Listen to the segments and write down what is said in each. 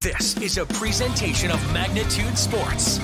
This is a presentation of Magnitude Sports.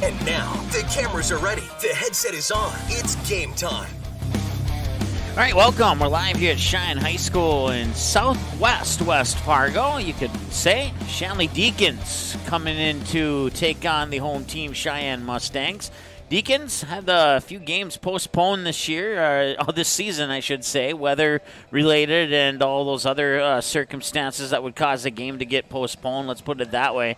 And now, the cameras are ready. The headset is on. It's game time. All right, welcome. We're live here at Sheyenne High School in southwest West Fargo. You could say Shanley Deacons coming in to take on the home team Sheyenne Mustangs. Deacons had a few games postponed this year, this season, I should say, weather-related and all those other circumstances that would cause a game to get postponed. Let's put it that way.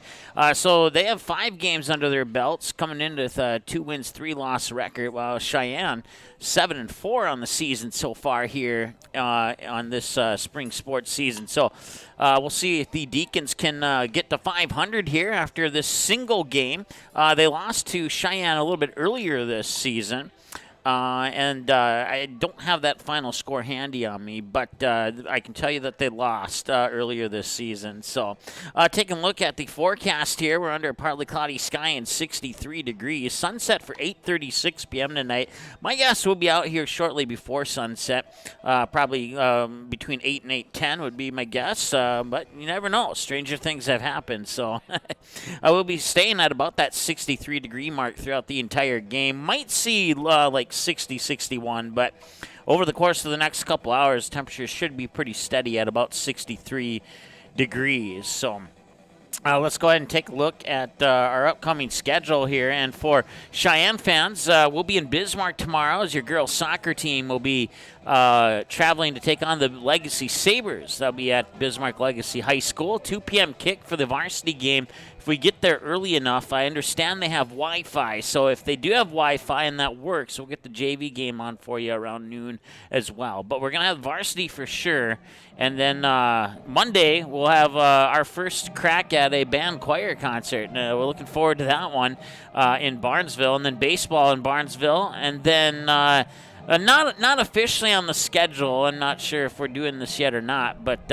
So they have 5 games under their belts, coming in with a 2 wins, 3 loss record, while Sheyenne 7-4 on the season so far here on this spring sports season. So we'll see if the Deacons can get to 500 here after this single game. They lost to Sheyenne a little bit earlier this season. I don't have that final score handy on me, but I can tell you that they lost earlier this season. So taking a look at the forecast here, we're under a partly cloudy sky and 63 degrees. Sunset for 8:36 p.m. tonight. My guess will be out here shortly before sunset, probably between 8 and 8:10 would be my guess, but you never know. Stranger things have happened, so I will be staying at about that 63-degree mark throughout the entire game. Might see like 60, 61, but over the course of the next couple hours, temperatures should be pretty steady at about 63 degrees. So let's go ahead and take a look at our upcoming schedule here. And for Sheyenne fans, we'll be in Bismarck tomorrow as your girls soccer team will be traveling to take on the Legacy Sabres. They'll be at Bismarck Legacy High School. 2 p.m. kick for the varsity game. If we get there early enough, I understand they have Wi-Fi. So if they do have Wi-Fi and that works, we'll get the JV game on for you around noon as well. But we're going to have varsity for sure. And then Monday, we'll have our first crack at a band choir concert. We're looking forward to that one in Barnesville. And then baseball in Barnesville. And then not officially on the schedule. I'm not sure if we're doing this yet or not, but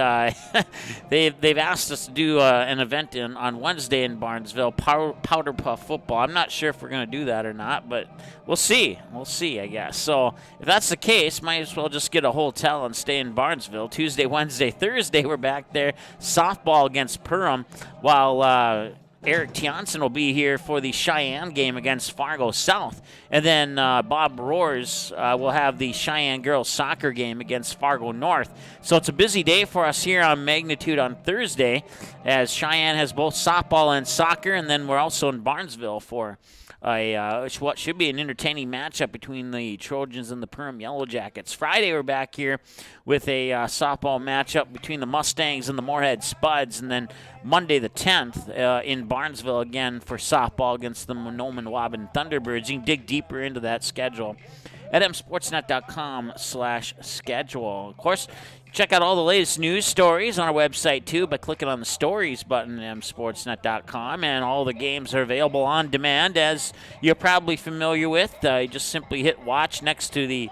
they've asked us to do an event on Wednesday in Barnesville, Powder Puff football. I'm not sure if we're going to do that or not, but we'll see. We'll see, I guess. So if that's the case, might as well just get a hotel and stay in Barnesville. Tuesday, Wednesday, Thursday, we're back there. Softball against Perham, while Eric Tianson will be here for the Sheyenne game against Fargo South. And then Bob Roars will have the Sheyenne girls soccer game against Fargo North. So it's a busy day for us here on Magnitude on Thursday, as Sheyenne has both softball and soccer. And then we're also in Barnesville for what should be an entertaining matchup between the Trojans and the Perham Yellow Jackets. Friday, we're back here with a softball matchup between the Mustangs and the Moorhead Spuds. And then Monday the 10th in Barnesville again for softball against the Monoman Waban Thunderbirds. You can dig deeper into that schedule at msportsnet.com/schedule. Of course, check out all the latest news stories on our website, too, by clicking on the stories button at msportsnet.com. And all the games are available on demand, as you're probably familiar with. You just simply hit watch next to the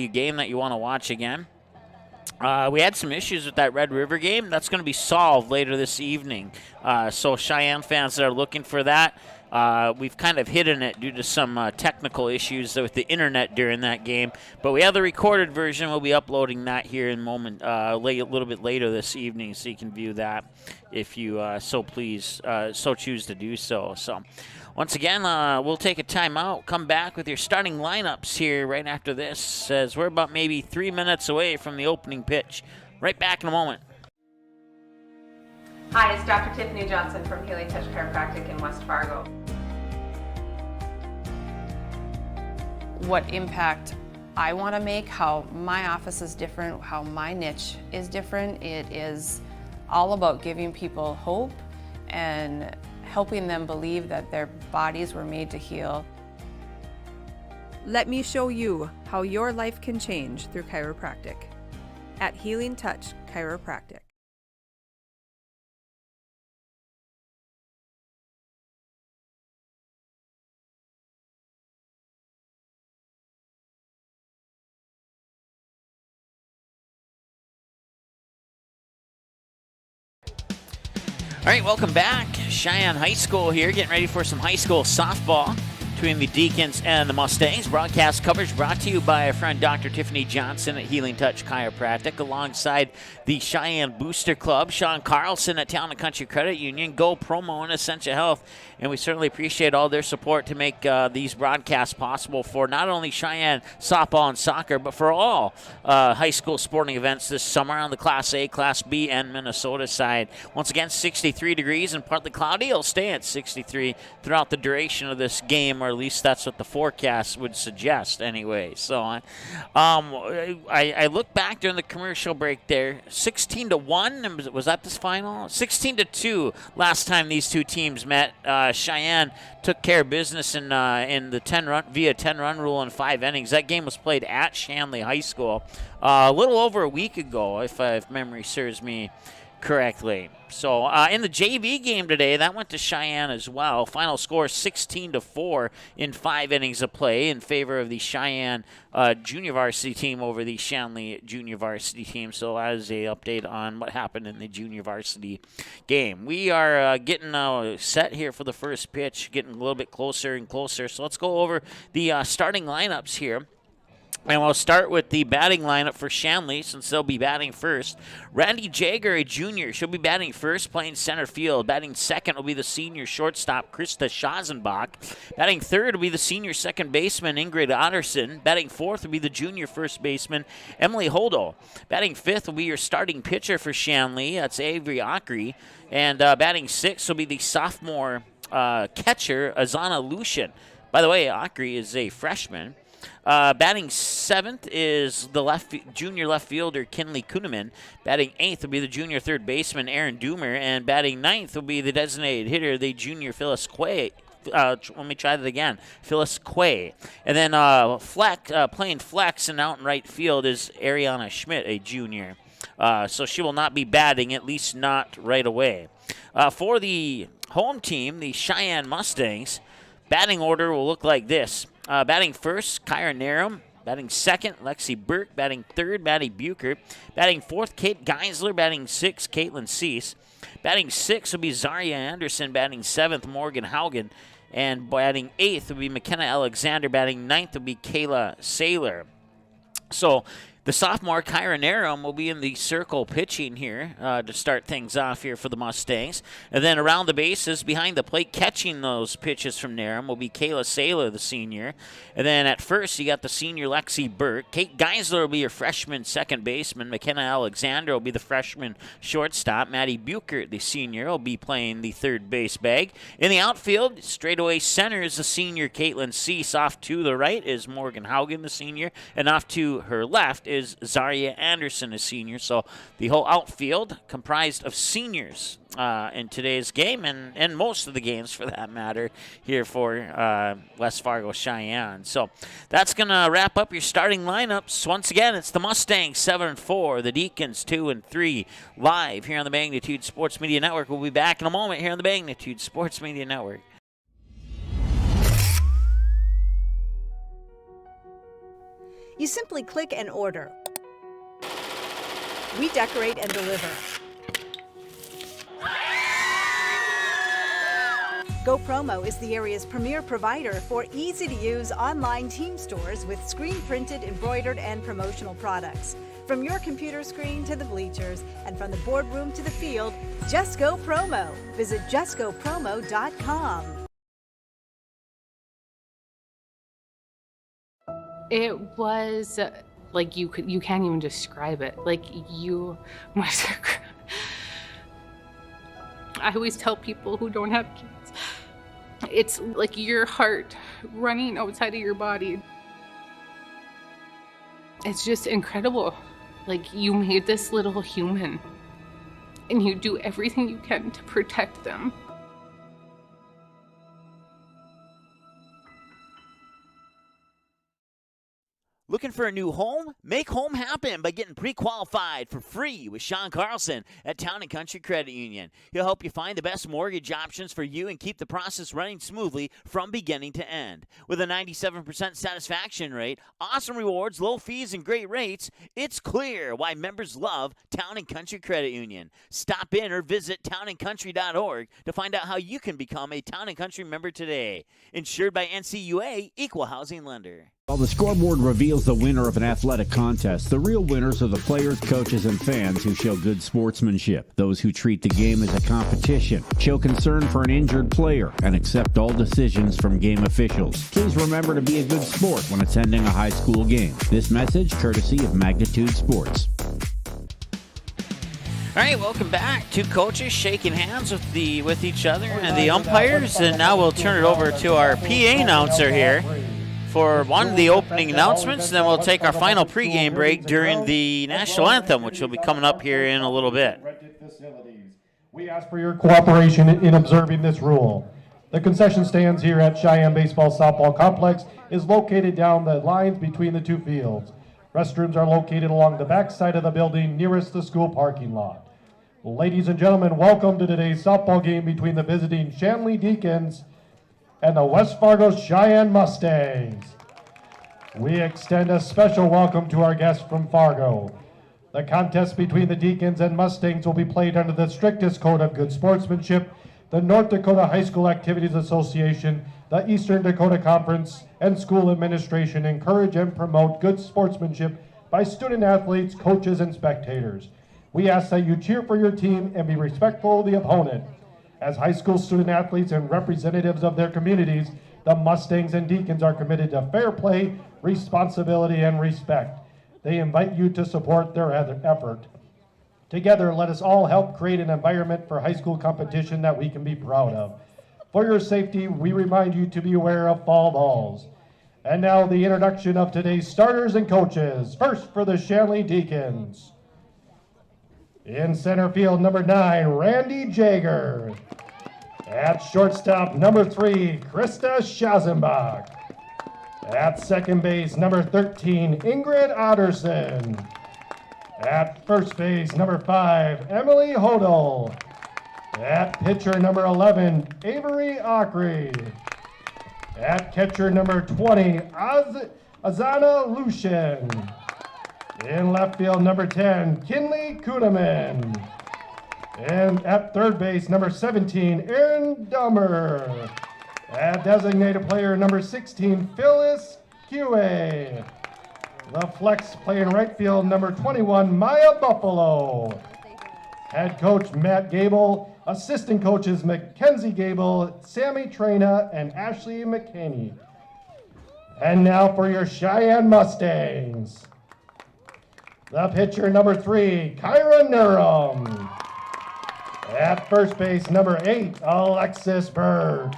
game that you want to watch again. We had some issues with that Red River game. That's going to be solved later this evening. So Sheyenne fans that are looking for that, we've kind of hidden it due to some technical issues with the internet during that game. But we have the recorded version. We'll be uploading that here in a little bit later this evening, so you can view that if you so choose to do so. So once again, we'll take a timeout, come back with your starting lineups here right after this, as we're about maybe 3 minutes away from the opening pitch. Right back in a moment. Hi, it's Dr. Tiffany Johnson from Healing Touch Chiropractic in West Fargo. What impact I want to make, how my office is different, how my niche is different. It is all about giving people hope and helping them believe that their bodies were made to heal. Let me show you how your life can change through chiropractic at Healing Touch Chiropractic. All right, welcome back. Sheyenne High School here, getting ready for some high school softball between the Deacons and the Mustangs. Broadcast coverage brought to you by our friend Dr. Tiffany Johnson at Healing Touch Chiropractic, alongside the Sheyenne Booster Club, Sean Carlson at Town and Country Credit Union, Go Promo, and Essentia Health. And we certainly appreciate all their support to make these broadcasts possible for not only Sheyenne softball and soccer, but for all high school sporting events this summer on the Class A, Class B, and Minnesota side. Once again, 63 degrees and partly cloudy. It'll stay at 63 throughout the duration of this game, or at least that's what the forecast would suggest anyway. So I looked back during the commercial break there. 16-1, was that this final? 16-2 last time these two teams met. Sheyenne took care of business in the 10-run rule in 5 innings. That game was played at Shanley High School a little over a week ago, if memory serves me correctly. So in the JV game today, that went to Sheyenne as well. Final score 16-4 in 5 innings of play in favor of the Sheyenne junior varsity team over the Shanley junior varsity team. So as a update on what happened in the junior varsity game. We are getting set here for the first pitch, getting a little bit closer and closer. So let's go over the starting lineups here. And we'll start with the batting lineup for Shanley, since they'll be batting first. Randy Jager, a junior, she'll be batting first, playing center field. Batting second will be the senior shortstop, Krista Schazenbach. Batting third will be the senior second baseman, Ingrid Otterson. Batting fourth will be the junior first baseman, Emily Holdo. Batting fifth will be your starting pitcher for Shanley, that's Avery Ockery. And batting sixth will be the sophomore catcher, Azana Lucian. By the way, Ockery is a freshman. Batting seventh is the junior left fielder, Kinley Kuhneman. Batting eighth will be the junior third baseman, Aaron Doomer. And batting ninth will be the designated hitter, the junior Phyllis Quay. Let me try that again. Phyllis Quay. And then playing flex and out in right field is Ariana Schmidt, a junior. So she will not be batting, at least not right away. For the home team, the Sheyenne Mustangs, batting order will look like this. Batting first, Kyra Narum. Batting second, Lexi Burke. Batting third, Maddie Bucher. Batting fourth, Kate Geisler. Batting sixth, Caitlin Cease. Batting sixth will be Zaria Anderson. Batting seventh, Morgan Haugen. And batting eighth will be McKenna Alexander. Batting ninth will be Kayla Saylor. So the sophomore, Kyra Narum, will be in the circle pitching here to start things off here for the Mustangs. And then around the bases, behind the plate, catching those pitches from Narum will be Kayla Saylor, the senior. And then at first, you got the senior Lexi Burke. Kate Geisler will be your freshman second baseman. McKenna Alexander will be the freshman shortstop. Maddie Bucher, the senior, will be playing the third base bag. In the outfield, straightaway center is the senior Caitlin Cease. Off to the right is Morgan Haugen, the senior. And off to her left is Zaria Anderson, a senior. So the whole outfield comprised of seniors in today's game, and most of the games for that matter here for West Fargo Sheyenne. So that's going to wrap up your starting lineups. Once again, it's the Mustangs 7-4, the Deacons 2-3, live here on the Magnitude Sports Media Network. We'll be back in a moment here on the Magnitude Sports Media Network. You simply click and order. We decorate and deliver. Go Promo is the area's premier provider for easy-to-use online team stores with screen-printed, embroidered, and promotional products. From your computer screen to the bleachers, and from the boardroom to the field, just Go Promo. Visit justgopromo.com. It was like you can't even describe it. Like you I always tell people who don't have kids, it's like your heart running outside of your body. It's just incredible. Like, you made this little human, and you do everything you can to protect them. Looking for a new home? Make home happen by getting pre-qualified for free with Sean Carlson at Town & Country Credit Union. He'll help you find the best mortgage options for you and keep the process running smoothly from beginning to end. With a 97% satisfaction rate, awesome rewards, low fees, and great rates, it's clear why members love Town & Country Credit Union. Stop in or visit townandcountry.org to find out how you can become a Town & Country member today. Insured by NCUA, Equal Housing Lender. While the scoreboard reveals the winner of an athletic contest, the real winners are the players, coaches, and fans who show good sportsmanship. Those who treat the game as a competition, show concern for an injured player, and accept all decisions from game officials. Please remember to be a good sport when attending a high school game. This message courtesy of Magnitude Sports. All right, welcome back. Two coaches shaking hands with each other and the umpires, and now we'll turn it over to our PA announcer here for the opening announcements, and then we'll take our final pregame break during the national anthem, which will be coming up here in a little bit. We ask for your cooperation in observing this rule. The concession stands here at Sheyenne Baseball Softball Complex is located down the lines between the two fields. Restrooms are located along the back side of the building nearest the school parking lot. Ladies and gentlemen, welcome to today's softball game between the visiting Shanley Deacons and the West Fargo Sheyenne Mustangs. We extend a special welcome to our guests from Fargo. The contest between the Deacons and Mustangs will be played under the strictest code of good sportsmanship. The North Dakota High School Activities Association, the Eastern Dakota Conference, and school administration encourage and promote good sportsmanship by student athletes, coaches, and spectators. We ask that you cheer for your team and be respectful of the opponent. As high school student athletes and representatives of their communities, the Mustangs and Deacons are committed to fair play, responsibility, and respect. They invite you to support their effort. Together, let us all help create an environment for high school competition that we can be proud of. For your safety, we remind you to be aware of fall balls. And now the introduction of today's starters and coaches. First for the Shanley Deacons. In center field, number 9, Randy Jager. At shortstop, number 3, Krista Schazenbach. At second base, number 13, Ingrid Otterson. At first base, number 5, Emily Hodel. At pitcher, number 11, Avery Ockrey. At catcher, number 20, Azana Lushin. In left field, number 10, Kinley Kudeman. And at third base, number 17, Aaron Dummer. At designated player, number 16, Phyllis Huey. The flex player in right field, number 21, Maya Buffalo. Head coach, Matt Gable. Assistant coaches, Mackenzie Gable, Sammy Trena, and Ashley McKinney. And now for your Sheyenne Mustangs. The pitcher, number 3, Kyra Nurum. At first base, number 8, Alexis Bird.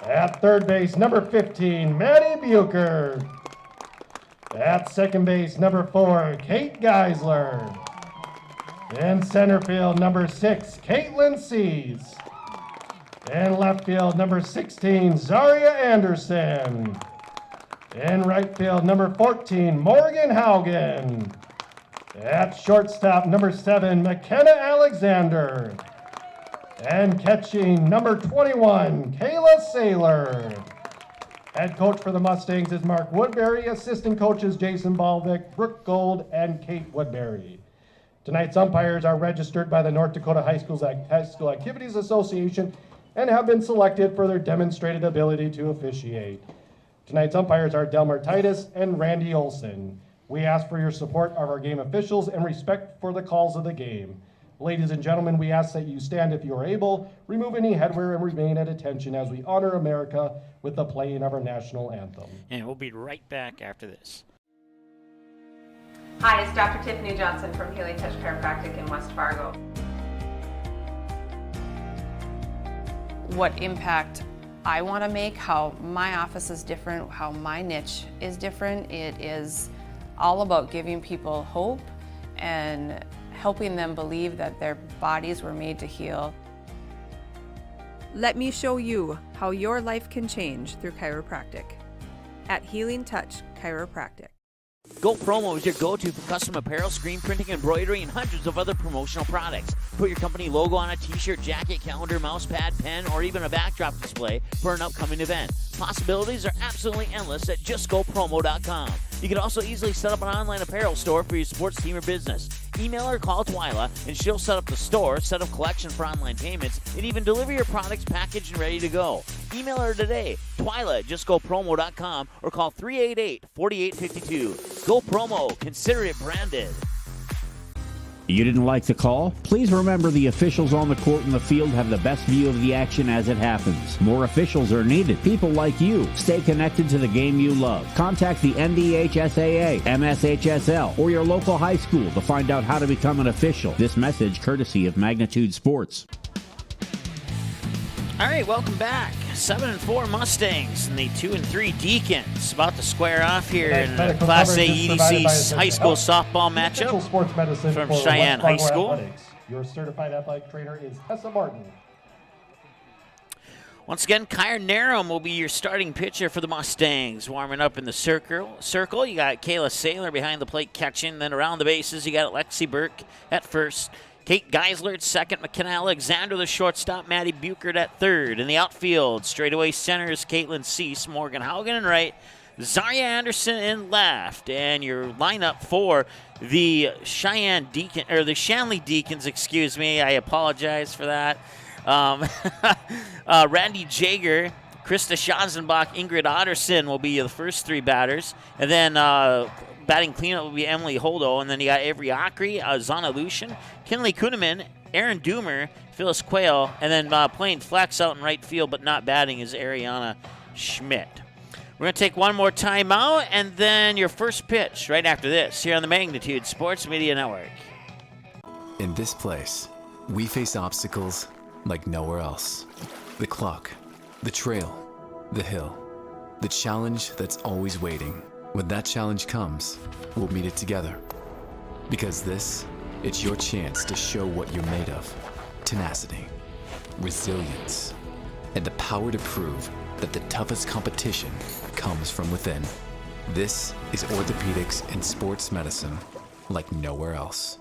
At third base, number 15, Maddie Bucher. At second base, number 4, Kate Geisler. In center field, number 6, Caitlin Sees. In left field, number 16, Zaria Anderson. In right field, number 14, Morgan Haugen. At shortstop, number 7, McKenna Alexander. And catching, number 21, Kayla Saylor. Head coach for the Mustangs is Mark Woodbury. Assistant coaches Jason Balvick, Brooke Gold, and Kate Woodbury. Tonight's umpires are registered by the North Dakota High School Activities Association and have been selected for their demonstrated ability to officiate. Tonight's umpires are Delmer Titus and Randy Olson. We ask for your support of our game officials and respect for the calls of the game. Ladies and gentlemen, we ask that you stand if you are able, remove any headwear, and remain at attention as we honor America with the playing of our national anthem. And we'll be right back after this. Hi, it's Dr. Tiffany Johnson from Healing Touch Chiropractic in West Fargo. what impact I want to make, how my office is different, how my niche is different. It is all about giving people hope and helping them believe that their bodies were made to heal. Let me show you how your life can change through chiropractic at Healing Touch Chiropractic. Go Promo is your go-to for custom apparel, screen printing, embroidery, and hundreds of other promotional products. Put your company logo on a t-shirt, jacket, calendar, mouse pad, pen, or even a backdrop display for an upcoming event. Possibilities are absolutely endless at justgopromo.com. You can also easily set up an online apparel store for your sports team or business. Email or call Twyla, and she'll set up the store, set up collection for online payments, and even deliver your products packaged and ready to go. Email her today, Twyla at justgopromo.com, or call 388-4852. Go Promo. Consider it branded. You didn't like the call? Please remember the officials on the court and the field have the best view of the action as it happens. More officials are needed. People like you. Stay connected to the game you love. Contact the NDHSAA, MSHSL, or your local high school to find out how to become an official. This message courtesy of Magnitude Sports. All right, welcome back. 7-4 Mustangs and the 2-3 Deacons about to square off here in Class A EDC high school softball matchup sports medicine from for Sheyenne West High Fargo School. Athletics. Your certified athletic trainer is Tessa Martin. Once again, Kyra Narum will be your starting pitcher for the Mustangs. Warming up in the circle, you got Kayla Saylor behind the plate catching. Then around the bases, you got Lexi Burke at first. Kate Geisler at second, McKenna Alexander the shortstop, Maddie Buchert at third. In the outfield, straightaway centers, Caitlin Cease, Morgan Haugen in right, Zarya Anderson in left. And your lineup for the Shanley Deacons, excuse me, I apologize for that. Randy Jager, Krista Schanzenbach, Ingrid Otterson will be the first three batters. And then batting cleanup will be Emily Holdo. And then you got Avery Acri, Zana Lucian, Kinley Kuhneman, Aaron Doomer, Phyllis Quayle. And then playing flex out in right field but not batting is Ariana Schmidt. We're going to take one more timeout and then your first pitch right after this here on the Magnitude Sports Media Network. In this place, we face obstacles like nowhere else. The clock, the trail, the hill, the challenge that's always waiting. When that challenge comes, we'll meet it together. Because it's your chance to show what you're made of. Tenacity, resilience, and the power to prove that the toughest competition comes from within. This is orthopedics and sports medicine like nowhere else.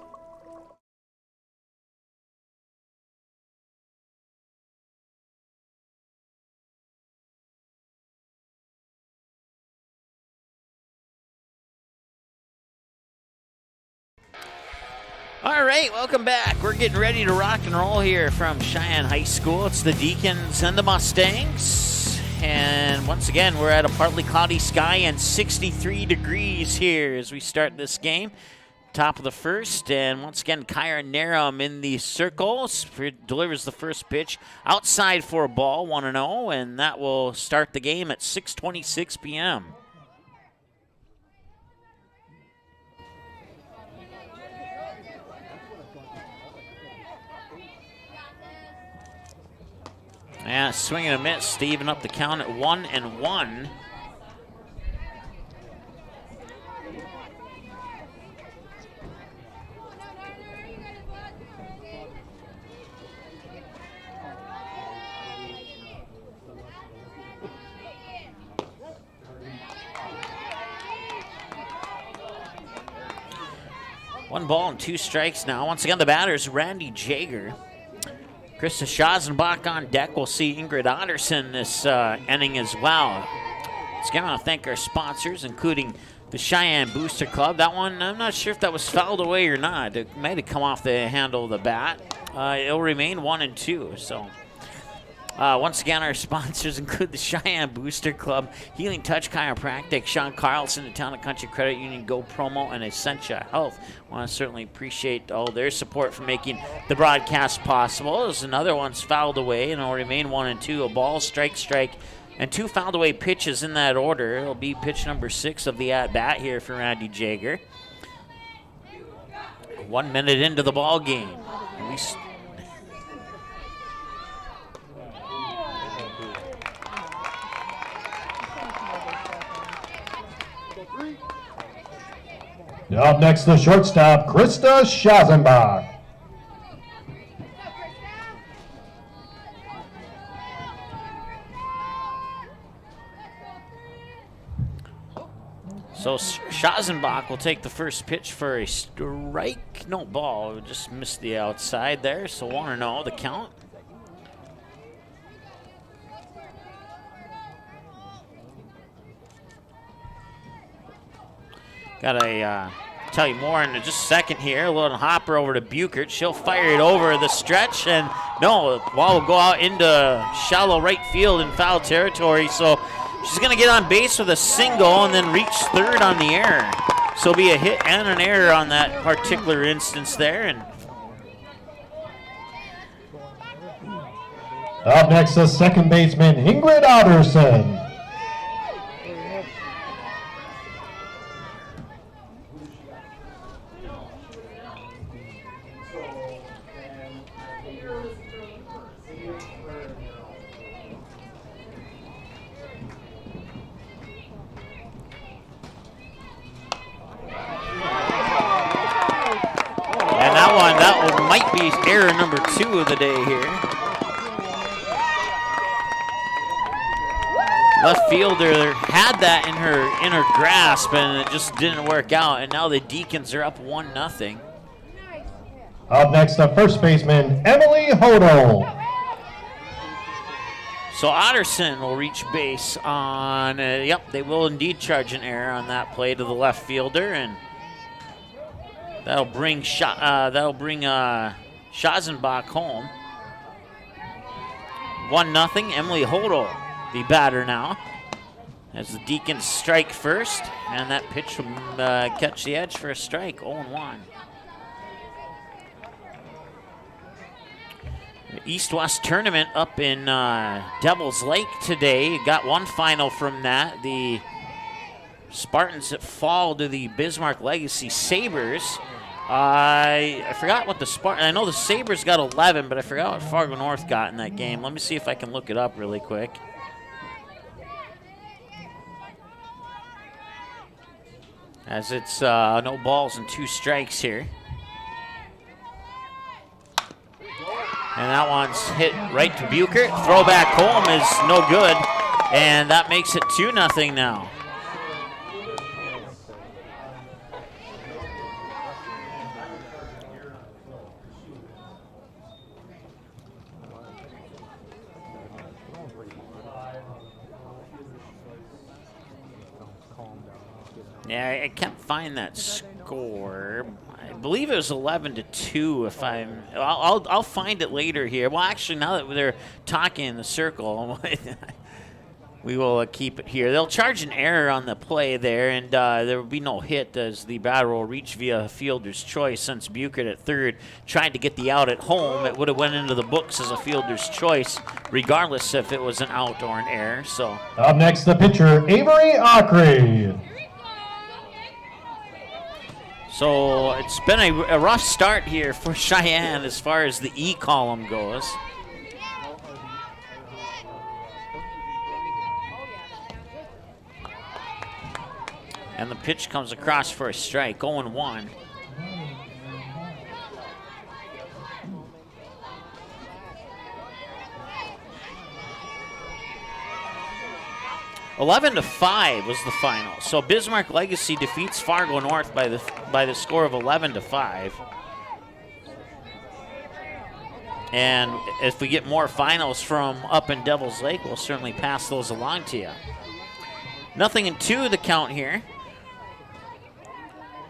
All right, welcome back. We're getting ready to rock and roll here from Sheyenne High School. It's the Deacons and the Mustangs. And once again, we're at a partly cloudy sky and 63 degrees here as we start this game. Top of the first, and once again, Kyra Narum in the circle delivers the first pitch outside for a ball, 1-0, and that will start the game at 6:26 p.m. Yeah, swing and a miss. Steven up the count at 1-1. One ball and two strikes now. Once again, the batter's Randy Jager. Krista Schanzenbach on deck. We'll see Ingrid Otterson this inning as well. Once again, I want to thank our sponsors, including the Cheyenne Booster Club. That one, I'm not sure if that was fouled away or not. It might have come off the handle of the bat. It'll remain 1-2. So, once again, our sponsors include the Cheyenne Booster Club, Healing Touch Chiropractic, Sean Carlson, the Town and Country Credit Union, Go Promo, and Essentia Health. I want to certainly appreciate all their support for making the broadcast possible. There's another one's fouled away, and it'll remain 1-2. A ball, strike, and two fouled away pitches in that order. It'll be pitch number 6 of the at-bat here for Randy Jager. 1 minute into the ball game. Up next, the shortstop, Krista Schazenbach. So Schazenbach will take the first pitch for a strike. No ball. Just missed the outside there. So 1-0 the count. Got to tell you more in just a second here. A little hopper over to Buchert. She'll fire it over the stretch. And no, the ball will go out into shallow right field in foul territory. So she's going to get on base with a single and then reach third on the error. So it'll be a hit and an error on that particular instance there. And up next, the second baseman, Ingrid Otterson. might be error number 2 of the day here. Left fielder had that in her grasp, and it just didn't work out. And now the Deacons are up 1-0. Up next, the first baseman, Emily Hodel. So Otterson will reach base on. Yep, they will indeed charge an error on that play to the left fielder, and that'll bring Schazenbach home. 1-0. Emily Hodel, the batter now, as the Deacons strike first, and that pitch will catch the edge for a strike. 0-1. East-West tournament up in Devil's Lake today. Got one final from that. The Spartans that fall to the Bismarck Legacy Sabres. I forgot what the Spartans. I know the Sabres got 11, but I forgot what Fargo North got in that game. Let me see if I can look it up really quick. As it's no balls and 2 strikes here. And that one's hit right to Buchert. Throw back home is no good. And that makes it 2-0 now. Yeah, I can't find that score. I believe it was 11-2. If I'll find it later here. Well, actually, now that they're talking in the circle, we will keep it here. They'll charge an error on the play there, and there will be no hit as the batter will reach via fielder's choice. Since Buchert at third tried to get the out at home, it would have went into the books as a fielder's choice, regardless if it was an out or an error. So up next, the pitcher, Avery Ockrey. So it's been a rough start here for Cheyenne as far as the E column goes. And the pitch comes across for a strike, 0-1. (11-5) was the final. So Bismarck Legacy defeats Fargo North by the score of 11-5. And if we get more finals from up in Devil's Lake, we'll certainly pass those along to you. 0-2 the count here.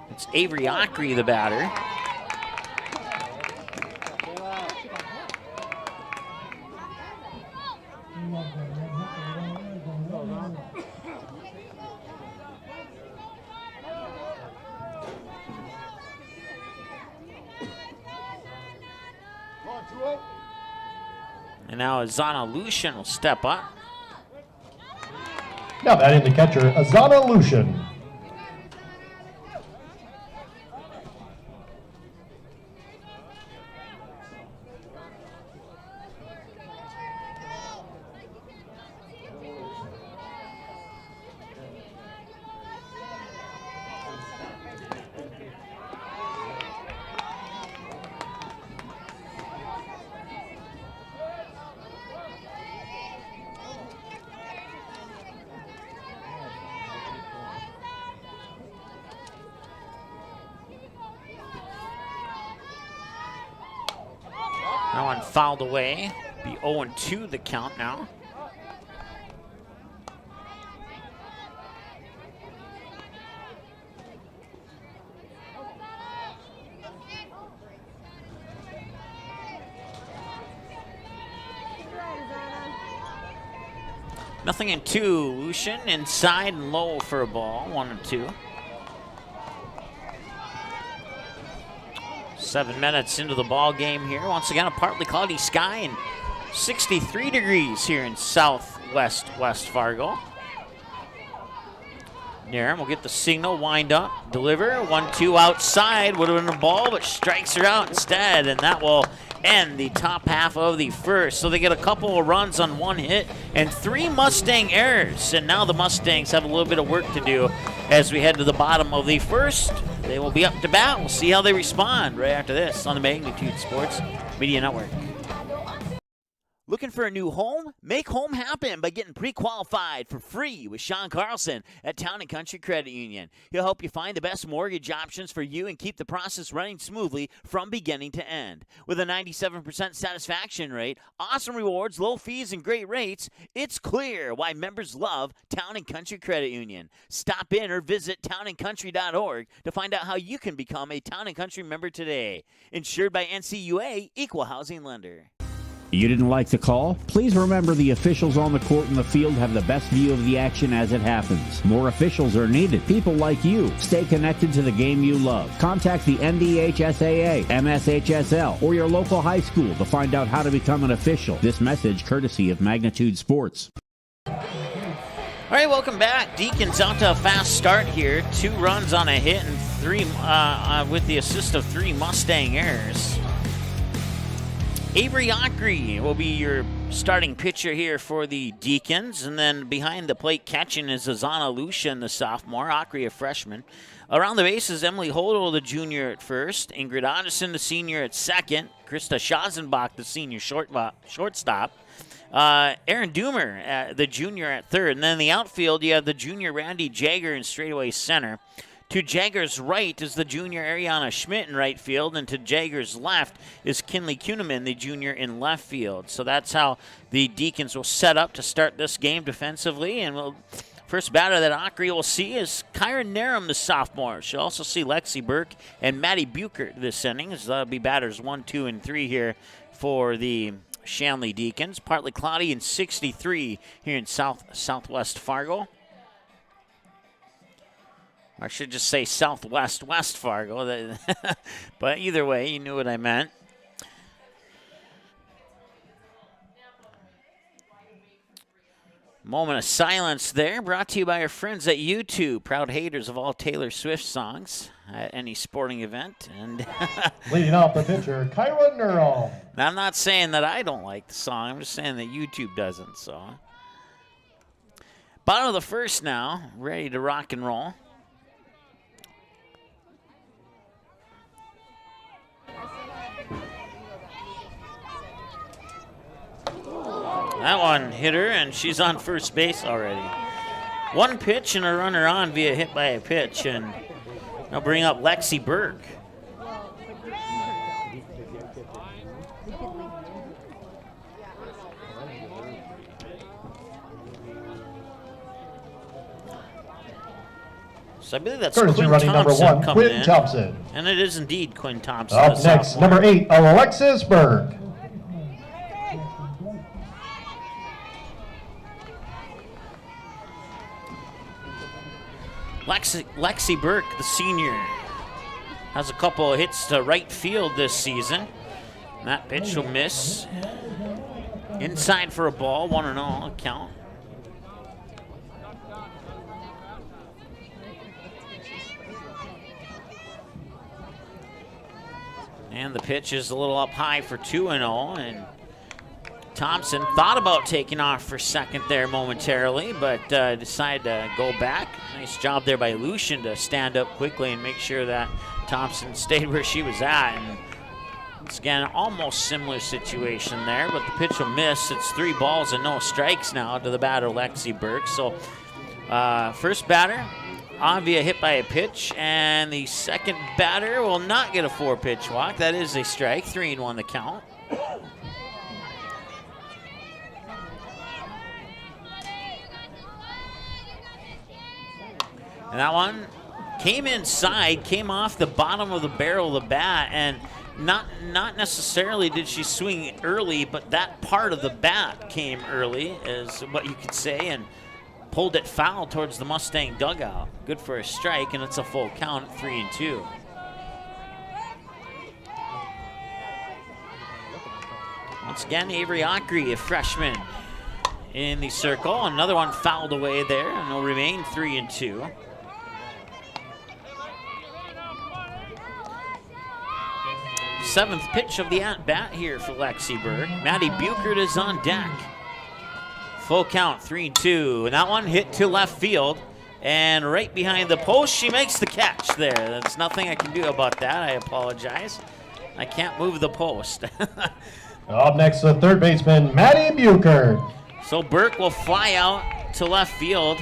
It's Avery Ockrey, the batter. And now Azana Lucian will step up. Now batting the catcher, Azana Lucian. That one fouled away. Be 0-2 the count now. Nothing in 2. Lucian inside and low for a ball. 1-2. 7 minutes into the ball game here. Once again, a partly cloudy sky and 63 degrees here in southwest West Fargo. Nairn will get the signal, wind up, deliver. 1-2 outside. Would have been a ball, but strikes her out instead, and that will end the top half of the first. So they get a couple of runs on 1 hit and 3 Mustang errors. And now the Mustangs have a little bit of work to do as we head to the bottom of the first. They will be up to bat. We'll see how they respond right after this on the Magnitude Sports Media Network. Looking for a new home? Make home happen by getting pre-qualified for free with Sean Carlson at Town & Country Credit Union. He'll help you find the best mortgage options for you and keep the process running smoothly from beginning to end. With a 97% satisfaction rate, awesome rewards, low fees, and great rates, it's clear why members love Town & Country Credit Union. Stop in or visit townandcountry.org to find out how you can become a Town & Country member today. Insured by NCUA, Equal Housing Lender. You didn't like the call? Please remember the officials on the court and the field have the best view of the action as it happens. More officials are needed. People like you. Stay connected to the game you love. Contact the NDHSAA, MSHSL, or your local high school to find out how to become an official. This message courtesy of Magnitude Sports. All right, welcome back. Deacons out to a fast start here. 2 runs on a hit and 3 with the assist of 3 Mustang errors. Avery Ockrey will be your starting pitcher here for the Deacons. And then behind the plate catching is Azana Lucian, the sophomore. Ockrey, a freshman. Around the bases, Emily Hodel, the junior at first. Ingrid Otteson, the senior at second. Krista Schazenbach, the senior shortstop. Aaron Doomer, the junior at third. And then in the outfield, you have the junior Randy Jagger in straightaway center. To Jagger's right is the junior Ariana Schmidt in right field, and to Jagger's left is Kinley Kuhneman, the junior in left field. So that's how the Deacons will set up to start this game defensively. And first batter that Ockrey will see is Kyra Narum, the sophomore. She'll also see Lexi Burke and Maddie Buchert this inning. So that'll be batters 1, 2, and 3 here for the Shanley Deacons. Partly cloudy and 63 here in southwest Fargo. I should just say southwest West Fargo. But either way, you knew what I meant. Moment of silence there, brought to you by our friends at U2, proud haters of all Taylor Swift songs at any sporting event. And leading off the pitcher, Kyra Neural. Now, I'm not saying that I don't like the song. I'm just saying that YouTube doesn't. So, bottom of the first now, ready to rock and roll. That one hit her, and she's on first base already. 1 pitch and a runner on via hit by a pitch, and I'll bring up Lexi Burke. So I believe that's Quinn running Thompson number 1, coming Quinn in. Thompson. And it is indeed Quinn Thompson. Up next, sophomore. number 8, Alexis Berg. Lexi Burke, the senior, has a couple of hits to right field this season. That pitch will miss. Inside for a ball, 1-0 count. And the pitch is a little up high for 2-0, and Thompson thought about taking off for second there momentarily, but decided to go back. Nice job there by Lucian to stand up quickly and make sure that Thompson stayed where she was at. And once again, almost similar situation there, but the pitch will miss. It's 3 balls and no strikes now to the batter, Lexi Burke. So first batter on via hit by a pitch, and the second batter will not get a 4-pitch walk. That is a strike, 3-1 the count. And that one came inside, came off the bottom of the barrel of the bat, and not necessarily did she swing early, but that part of the bat came early, is what you could say, and pulled it foul towards the Mustang dugout. Good for a strike, and it's a full count at 3-2. Once again, Avery Ockery, a freshman, in the circle. Another one fouled away there, and it'll remain 3-2. Seventh pitch of the at-bat here for Lexi Berg. Maddie Buchert is on deck. Full count, 3-2. And that one hit to left field. And right behind the post, she makes the catch there. There's nothing I can do about that. I apologize. I can't move the post. Up next, the third baseman, Maddie Buchert. So Burke will fly out to left field.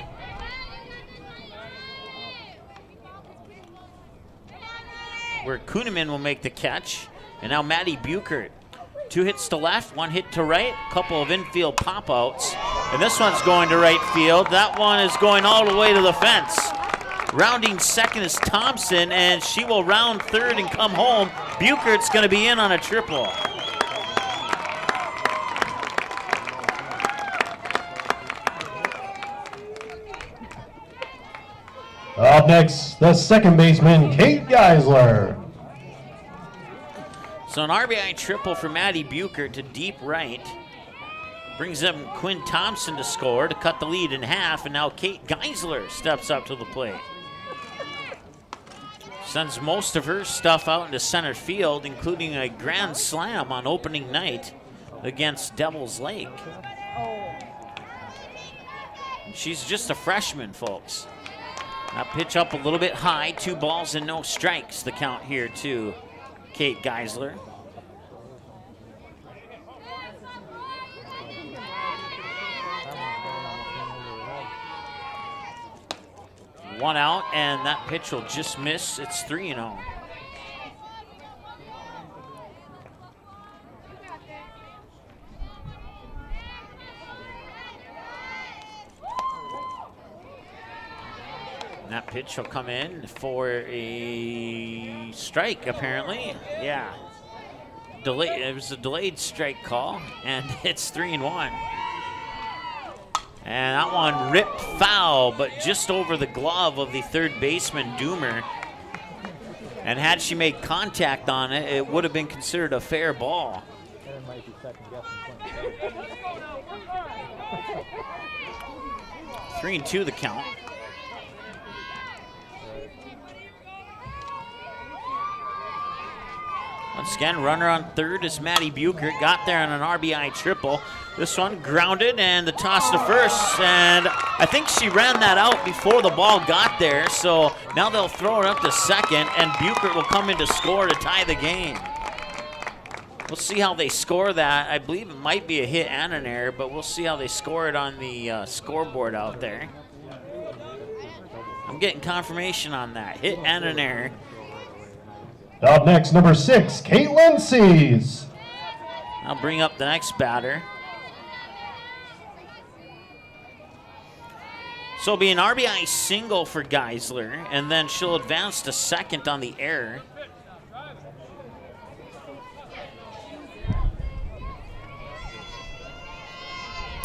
Where Kuhneman will make the catch. And now Maddie Buchert. 2 hits to left, 1 hit to right, a couple of infield pop-outs. And this one's going to right field. That one is going all the way to the fence. Rounding second is Thompson, and she will round third and come home. Buchert's going to be in on a triple. Up next, the second baseman, Kate Geisler. So an RBI triple for Maddie Buchert to deep right. Brings up Quinn Thompson to score to cut the lead in half, and now Kate Geisler steps up to the plate. Sends most of her stuff out into center field, including a grand slam on opening night against Devil's Lake. She's just a freshman, folks. That pitch up a little bit high, 2 balls and no strikes, the count here to Kate Geisler. One out, and that pitch will just miss. It's 3-0. And that pitch will come in for a strike, apparently. Yeah. It was a delayed strike call, and it's 3-1. And that one ripped foul, but just over the glove of the third baseman, Doomer. And had she made contact on it, it would have been considered a fair ball. 3-2 the count. Once again, runner on third is Maddie Buchert. Got there on an RBI triple. This one grounded and the toss to first. And I think she ran that out before the ball got there. So now they'll throw it up to second, and Buchert will come in to score to tie the game. We'll see how they score that. I believe it might be a hit and an error, but we'll see how they score it on the scoreboard out there. I'm getting confirmation on that. Hit and an error. Up next, number 6, Caitlin Sees. I'll bring up the next batter. So it'll be an RBI single for Geisler, and then she'll advance to second on the error.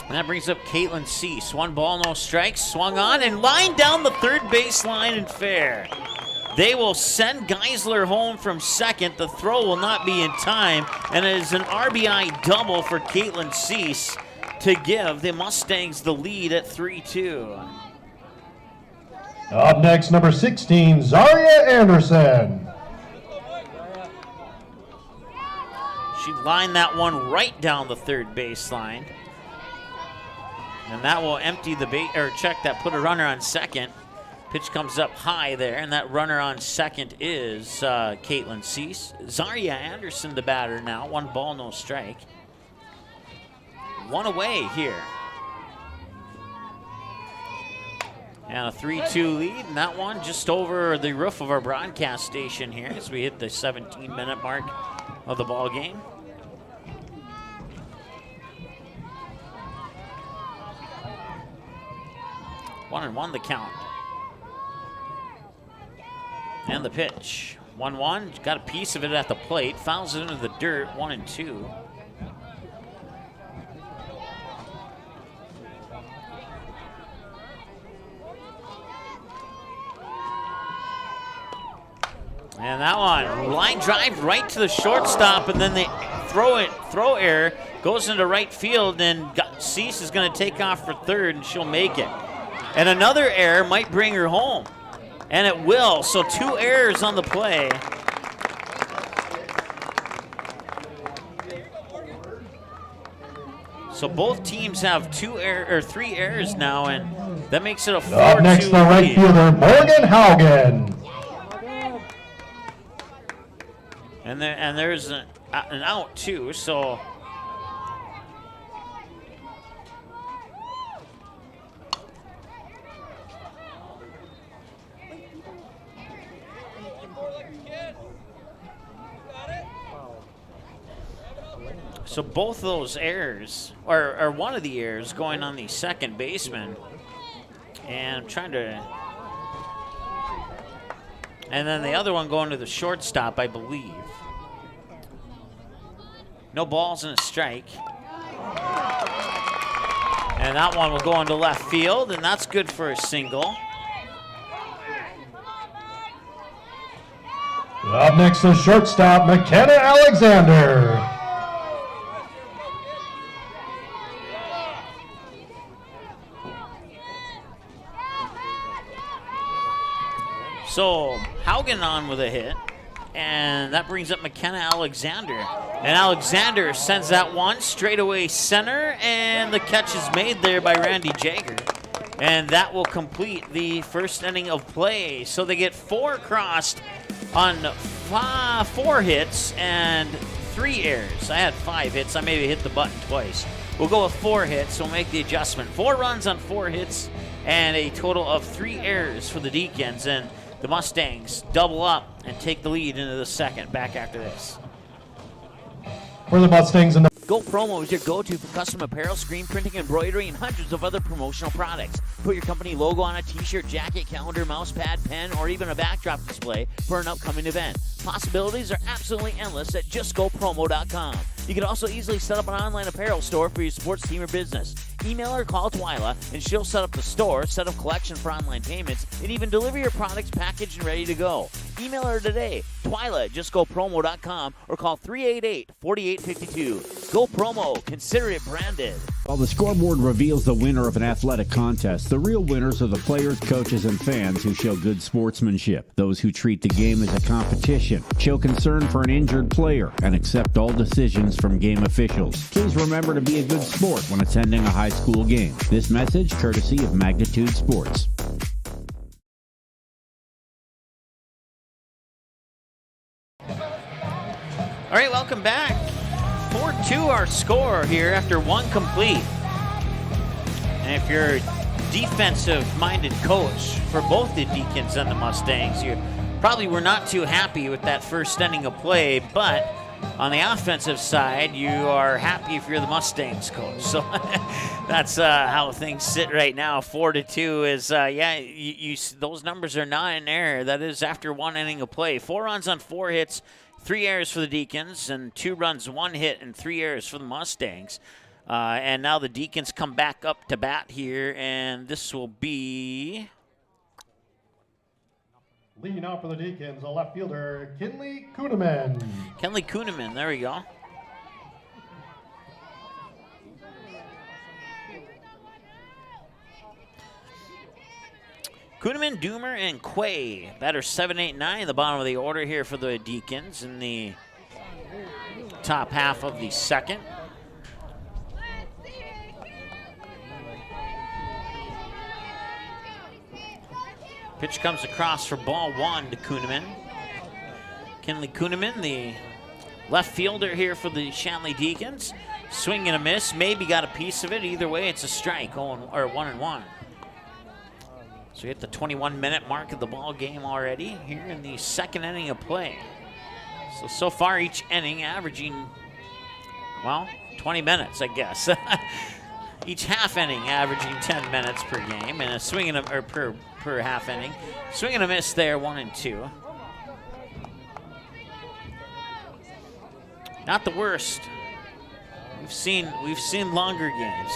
And that brings up Caitlin Cease. 1 ball, no strikes, swung on and lined down the third baseline and fair. They will send Geisler home from second. The throw will not be in time, and it is an RBI double for Caitlin Cease to give the Mustangs the lead at 3-2. Up next, number 16, Zaria Anderson. She lined that one right down the third baseline. And that will empty the base, or check that, put a runner on second. Pitch comes up high there, and that runner on second is Caitlin Cease. Zaria Anderson, the batter now. 1 ball, no strike. 1 away here. And a 3-2 lead, and that one just over the roof of our broadcast station here as we hit the 17-minute mark of the ball game. One and one the count. And the pitch. 1-1. Got a piece of it at the plate. Fouls it into the dirt. 1-2. And that one, line drive right to the shortstop, and then they throw error, goes into right field, and Cease is going to take off for third, and she'll make it. And another error might bring her home, and it will. So 2 errors on the play. So both teams have 3 errors now, and that makes it a 4-2 Up next, the right lead. fielder, Morgan Haugen. And there's an out too, so both of those errors, or one of the errors, going on the second baseman, and I'm trying to. And then the other one going to the shortstop, I believe. No balls and a strike. And that one will go into left field, and that's good for a single. Up next, the shortstop, McKenna Alexander. So Haugen on with a hit, and that brings up McKenna Alexander. And Alexander sends that one straight away center, and the catch is made there by Randy Jagger. And that will complete the first inning of play. So they get 4 crossed on 4 hits and 3 errors. I had 5 hits. I maybe hit the button twice. We'll go with 4 hits. We'll make the adjustment. 4 runs on 4 hits and a total of 3 errors for the Deacons. And the Mustangs double up and take the lead into the second. Back after this. For the Mustangs in the Go Promo is your go-to for custom apparel, screen printing, embroidery, and hundreds of other promotional products. Put your company logo on a t-shirt, jacket, calendar, mouse pad, pen, or even a backdrop display for an upcoming event. Possibilities are absolutely endless at justgopromo.com. You can also easily set up an online apparel store for your sports team or business. Email or call Twyla, and she'll set up the store, set up collection for online payments, and even deliver your products packaged and ready to go. Email her today, Twyla at justgopromo.com, or call 388-4852. Go Promo. Consider it branded. While the scoreboard reveals the winner of an athletic contest, the real winners are the players, coaches, and fans who show good sportsmanship. Those who treat the game as a competition, show concern for an injured player, and accept all decisions from game officials. Please remember to be a good sport when attending a high school game. This message courtesy of Magnitude Sports. All right, welcome back. 4-2 our score here after 1 complete. And if you're a defensive-minded coach for both the Deacons and the Mustangs, you probably were not too happy with that first inning of play, but on the offensive side, you are happy if you're the Mustangs coach. So that's how things sit right now. 4-2 is, those numbers are not in error. That is after 1 inning of play. 4 runs on 4 hits. 3 errors for the Deacons, and 2 runs, 1 hit, and 3 errors for the Mustangs. And now the Deacons come back up to bat here, and this will be... leading off for the Deacons, a left fielder, Kinley Kuhneman. Kinley Kuhneman, there we go. Kuhneman, Doomer, and Quay. Batter 7, 8, 9, the bottom of the order here for the Deacons in the top half of the second. Pitch comes across for ball 1 to Kuhneman. Kinley Kuhneman, the left fielder here for the Shanley Deacons. Swing and a miss, maybe got a piece of it. Either way, it's a strike, 1-1. So we hit the 21-minute mark of the ball game already here in the second inning of play. So far each inning averaging, 20 minutes, I guess. Each half inning averaging 10 minutes per game, and a swing and per half inning. Swing and a miss there, 1 and 2. Not the worst. We've seen longer games.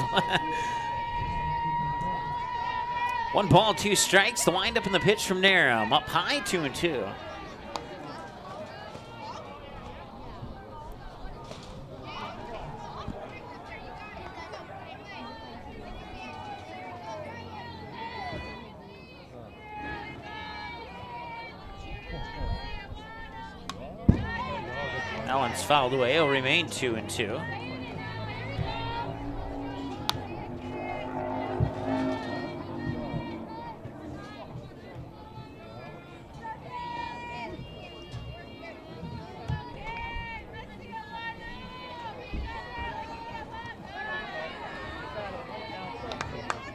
1 ball, 2 strikes. The windup and the pitch from Narum. Up high, 2-2. That one's fouled away. It'll remain 2-2.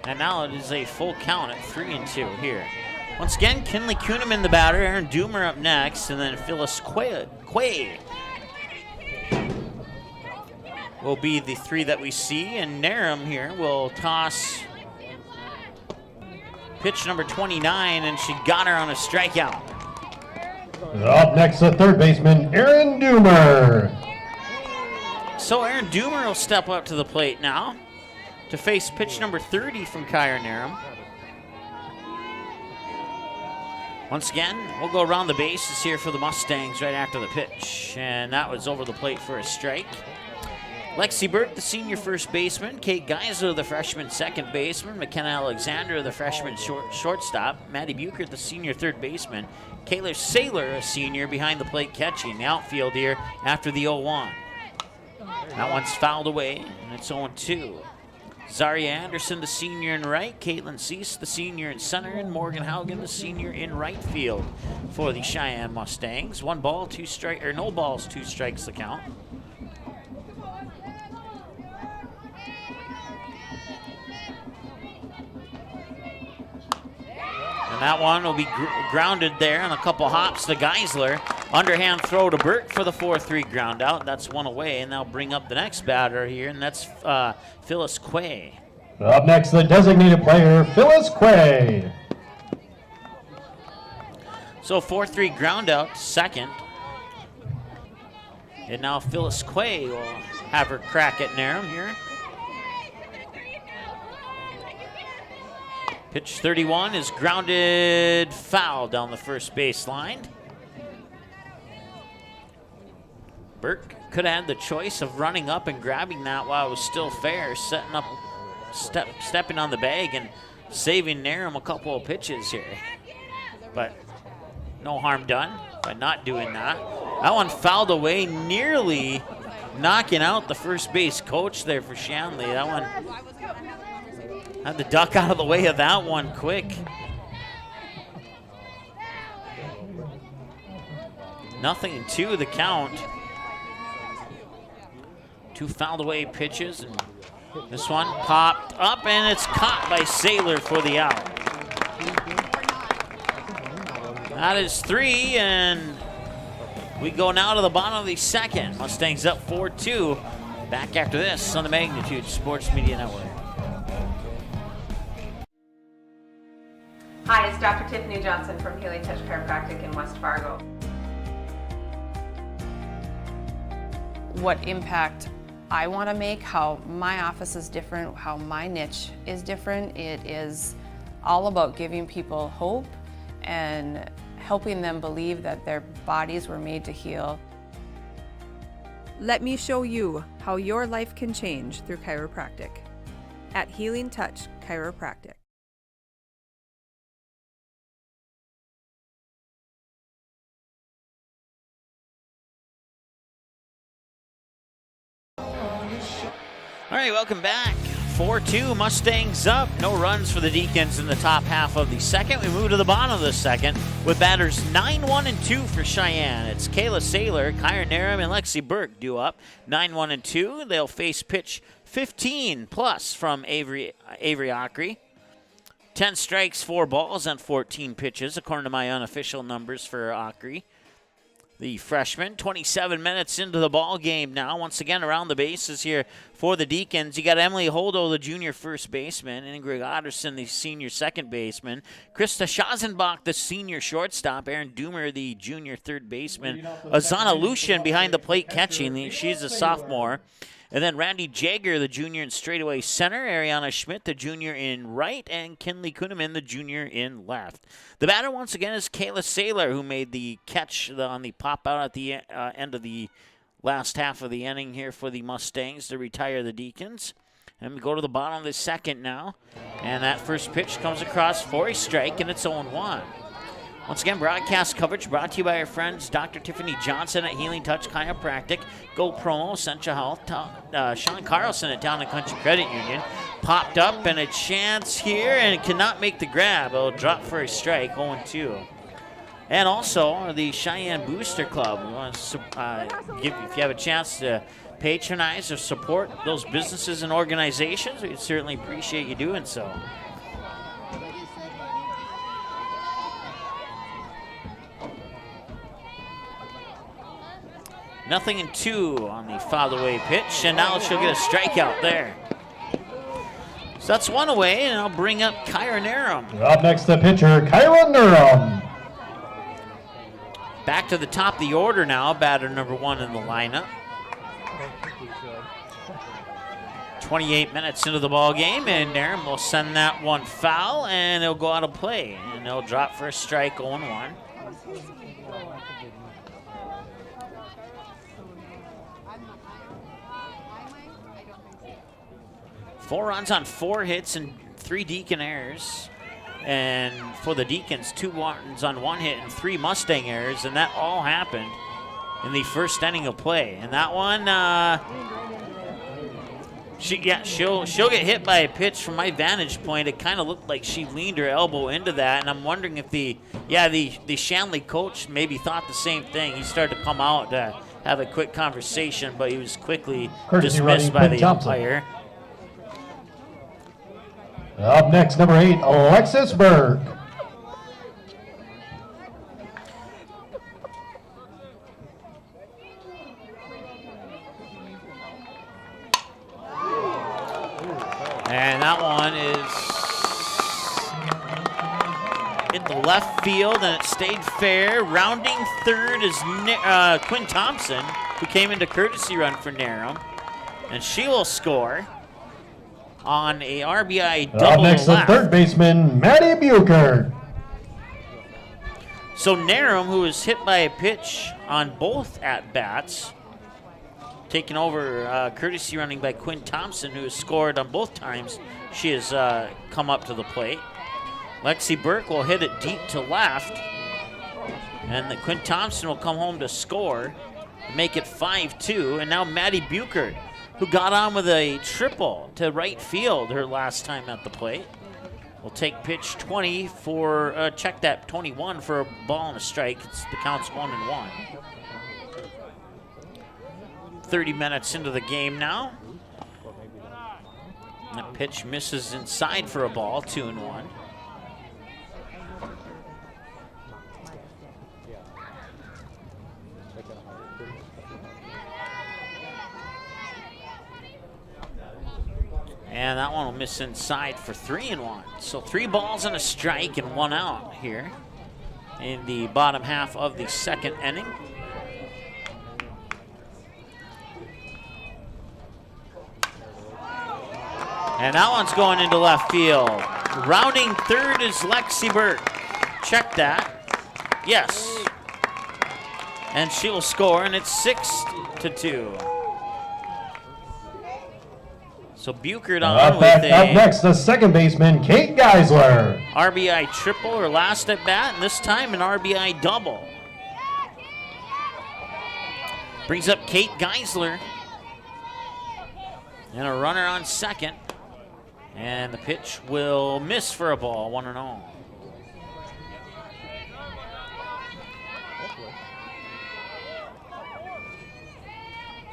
And now it is a full count at 3-2 here. Once again, Kinley Kuhneman the batter, Aaron Doomer up next, and then Phyllis Quay will be the 3 that we see, and Narum here will toss pitch number 29, and she got her on a strikeout. Up next, the third baseman, Aaron Doomer. So Aaron Doomer will step up to the plate now to face pitch number 30 from Kyra Narum. Once again, we'll go around the bases here for the Mustangs right after the pitch. And that was over the plate for a strike. Lexi Burke, the senior first baseman. Kate Geisler, the freshman second baseman. McKenna Alexander, the freshman shortstop. Maddie Buchert, the senior third baseman. Kayla Saylor, a senior, behind the plate catching. The outfield here after the 0-1. That one's fouled away, and it's 0-2. Zaria Anderson, the senior in right. Caitlin Cease, the senior in center. And Morgan Haugen, the senior in right field for the Cheyenne Mustangs. 1 ball, 2 strikes, or no balls, 2 strikes the count. And that one will be grounded there on a couple hops to Geisler. Underhand throw to Burke for the 4-3 ground out. That's 1 away, and they'll bring up the next batter here, and that's Phyllis Quay. Up next, the designated player, Phyllis Quay. So 4-3 ground out, second. And now Phyllis Quay will have her crack at Narum here. Pitch 31 is grounded foul down the first base line. Burke could have had the choice of running up and grabbing that while it was still fair, setting up, stepping on the bag and saving Narum a couple of pitches here. But no harm done by not doing that. That one fouled away, nearly knocking out the first base coach there for Shanley. That one had to duck out of the way of that one quick. Nothing to the count. 2 fouled away pitches, and this one popped up, and it's caught by Saylor for the out. That is 3, and we go now to the bottom of the second. Mustangs up 4-2. Back after this on the Magnitude Sports Media Network. Hi, it's Dr. Tiffany Johnson from Healing Touch Chiropractic in West Fargo. What impact I want to make, how my office is different, how my niche is different. It is all about giving people hope and helping them believe that their bodies were made to heal. Let me show you how your life can change through chiropractic at Healing Touch Chiropractic. All right, welcome back. 4-2, Mustangs up. No runs for the Deacons in the top half of the second. We move to the bottom of the second with batters 9-1 and 2 for Cheyenne. It's Kayla Saylor, Kyra Narum, and Lexi Burke due up. 9-1 and 2. They'll face pitch 15 plus from Avery Ockery. 10 strikes, 4 balls on 14 pitches, according to my unofficial numbers for Ockery. the freshman. 27 minutes into the ball game now. Once again, around the bases here for the Deacons. You got Emily Holdo, the junior first baseman, Ingrid Otterson, the senior second baseman, Krista Schazenbach, the senior shortstop, Aaron Doomer, the junior third baseman, Azana Lucian behind the plate catching. She's a sophomore. And then Randy Jager, the junior in straightaway center, Ariana Schmidt, the junior in right, and Kinley Kuhneman, the junior in left. The batter once again is Kayla Saylor, who made the catch on the pop out at the end of the last half of the inning here for the Mustangs to retire the Deacons. And we go to the bottom of the second now. And that first pitch comes across for a strike, and it's 0-1. Once again, broadcast coverage brought to you by our friends Dr. Tiffany Johnson at Healing Touch Chiropractic, Go Promo, Central Health, Sean Carlson at Town and Country Credit Union. Popped up and a chance here and cannot make the grab. It'll drop for a strike, 0-2. And also the Cheyenne Booster Club. We want to, if you have a chance to patronize or support those businesses and organizations, we'd certainly appreciate you doing so. Nothing in 2 on the foul away pitch, and now she'll get a strikeout there. So that's one away, and I'll bring up Kyra Narum. Up next, the pitcher, Kyra Narum. Back to the top of the order now, batter number 1 in the lineup. 28 minutes into the ball game, and Narum will send that one foul, and it'll go out of play, and it'll drop for a strike, 0-1. Four runs on 4 hits and 3 Deacon errors. And for the Deacons, 2 runs on 1 hit and 3 Mustang errors. And that all happened in the first inning of play. And that one, she'll get hit by a pitch from my vantage point. It kind of looked like she leaned her elbow into that. And I'm wondering if the Shanley coach maybe thought the same thing. He started to come out to have a quick conversation, but he was quickly dismissed by the umpire. Up next, number 8, Alexis Berg. And that one is in the left field, and it stayed fair. Rounding third is Quinn Thompson, who came into courtesy run for Narum. And she will score on a RBI double. Up next, the third baseman, Maddie Bucher. So Narum, who was hit by a pitch on both at-bats, taken over courtesy running by Quinn Thompson, who has scored on both times she has come up to the plate. Lexi Burke will hit it deep to left, and Quinn Thompson will come home to score, make it 5-2, and now Maddie Bucher, who got on with a triple to right field her last time at the plate, will take pitch 20 for, check that, 21 for a ball and a strike. The count's 1-1. 30 minutes into the game now. And the pitch misses inside for a ball, 2-1. And that one will miss inside for 3-1. So 3 balls and a strike and 1 out here in the bottom half of the second inning. And that one's going into left field. Rounding third is Lexi Burke. Check that. Yes. And she will score, and it's 6-2. So Buchert on with a... Up next, the second baseman, Kate Geisler. RBI triple her last at bat, and this time an RBI double. Brings up Kate Geisler. And a runner on second. And the pitch will miss for a ball, 1-0.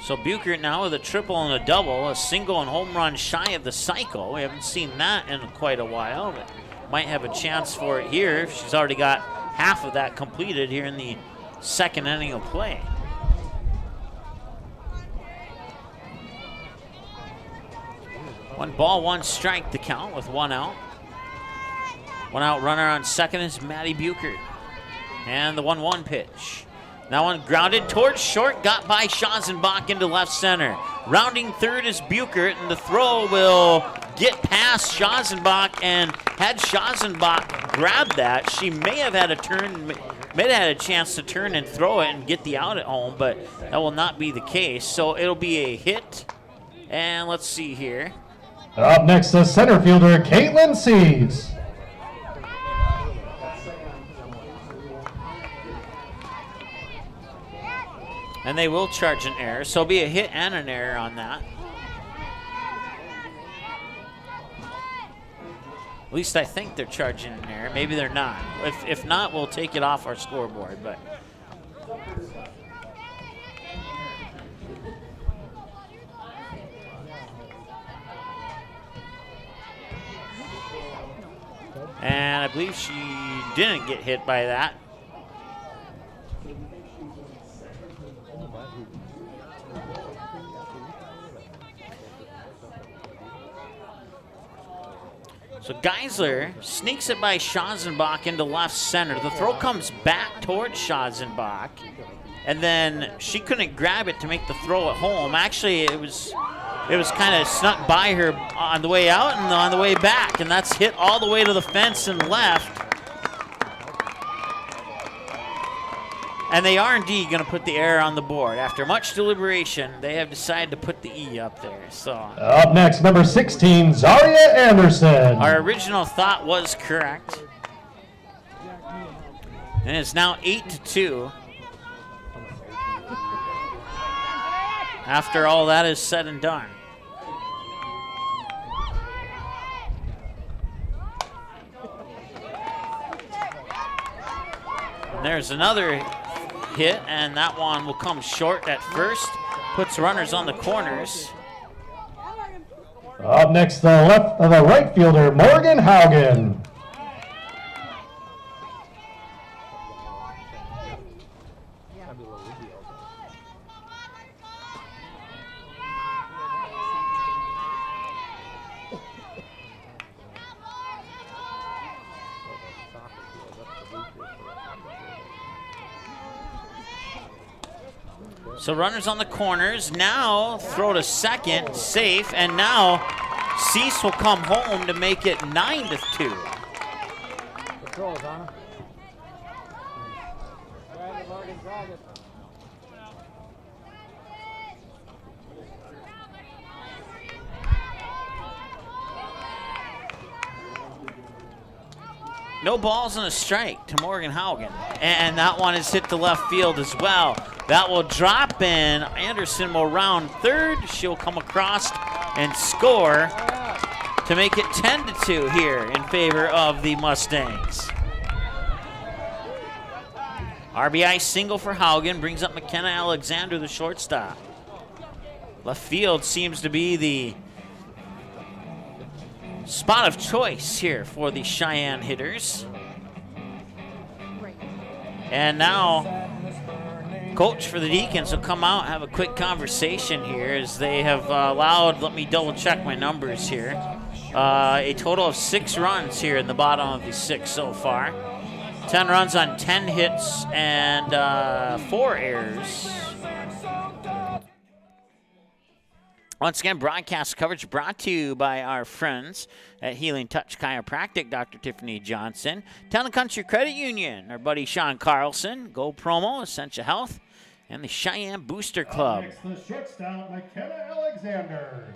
So Buchert now with a triple and a double, a single and home run shy of the cycle. We haven't seen that in quite a while, but might have a chance for it here. She's already got half of that completed here in the second inning of play. One ball, one strike to count with one out. One out runner on second is Matty Buchert. And the 1-1 pitch. That one grounded towards short, got by Schazenbach into left center. Rounding third is Buchert, and the throw will get past Schazenbach, and had Schazenbach grabbed that, she may have had a chance to turn and throw it and get the out at home, but that will not be the case. So it'll be a hit. And let's see here. Up next, the center fielder, Caitlin Sees. And they will charge an error, so it'll be a hit and an error on that. At least I think they're charging an error. Maybe they're not. If not, we'll take it off our scoreboard. But and I believe she didn't get hit by that. So Geisler sneaks it by Schazenbach into left center. The throw comes back towards Schazenbach, and then she couldn't grab it to make the throw at home. Actually, it was kind of snuck by her on the way out and on the way back, and that's hit all the way to the fence and left. And they are indeed going to put the error on the board. After much deliberation, they have decided to put the E up there. So up next, number 16, Zaria Anderson. Our original thought was correct. And it's now 8-2. After all that is said and done. And there's another hit, and that one will come short at first. Puts runners on the corners. Up next, the right fielder, Morgan Haugen. So runners on the corners. Now throw to second, safe, and now Cease will come home to make it 9-2. No balls and a strike to Morgan Haugen. And that one is hit to left field as well. That will drop in. Anderson will round third. She'll come across and score to make it 10-2 here in favor of the Mustangs. RBI single for Haugen brings up McKenna Alexander, the shortstop. Left field seems to be the spot of choice here for the Cheyenne hitters. And now coach for the Deacons will come out and have a quick conversation here as they have allowed, let me double check my numbers here, a total of 6 runs here in the bottom of the 6 so far. 10 runs on 10 hits and 4 errors. Once again, broadcast coverage brought to you by our friends at Healing Touch Chiropractic, Dr. Tiffany Johnson, Town and Country Credit Union, our buddy Sean Carlson, Go Promo, Essentia Health, and the Cheyenne Booster Club. Next, the shortstop, McKenna Alexander.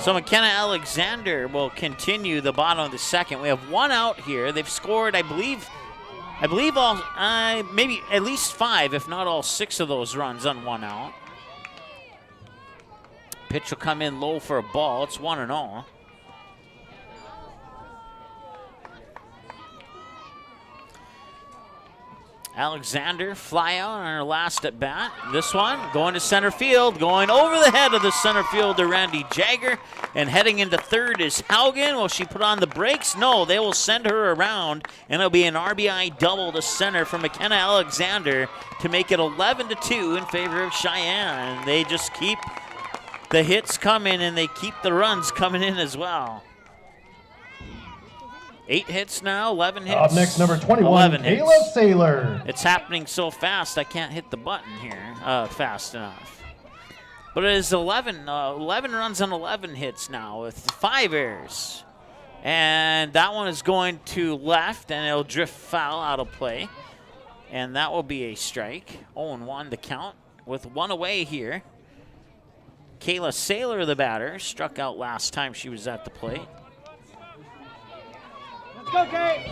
So McKenna Alexander will continue the bottom of the second. We have 1 out here. They've scored, I believe all, maybe at least 5, if not all 6 of those runs on 1 out. Pitch will come in low for a ball. It's 1-0. Alexander fly out on her last at bat. This one going to center field, going over the head of the center fielder Randy Jagger, and heading into third is Haugen. Will she put on the brakes? No, they will send her around, and it'll be an RBI double to center for McKenna Alexander to make it 11-2 in favor of Cheyenne. They just keep the hits coming, and they keep the runs coming in as well. 8 hits now, 11 hits. Up next, number 21, Kayla Saylor. It's happening so fast, I can't hit the button here fast enough. But it is 11 runs on 11 hits now with 5 errors. And that one is going to left, and it'll drift foul out of play. And that will be a strike. 0-1 to count with 1 away here. Kayla Saylor, the batter, struck out last time she was at the plate. Go, Kate!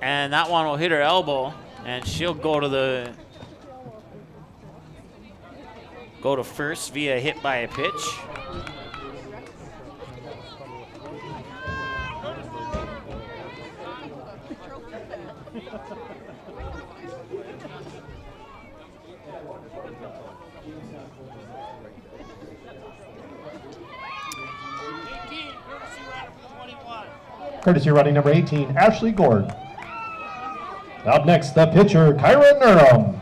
And that one will hit her elbow, and she'll go to first via hit by a pitch. Courtesy running number 18, Ashley Gord. Up next, the pitcher, Kyra Nurum.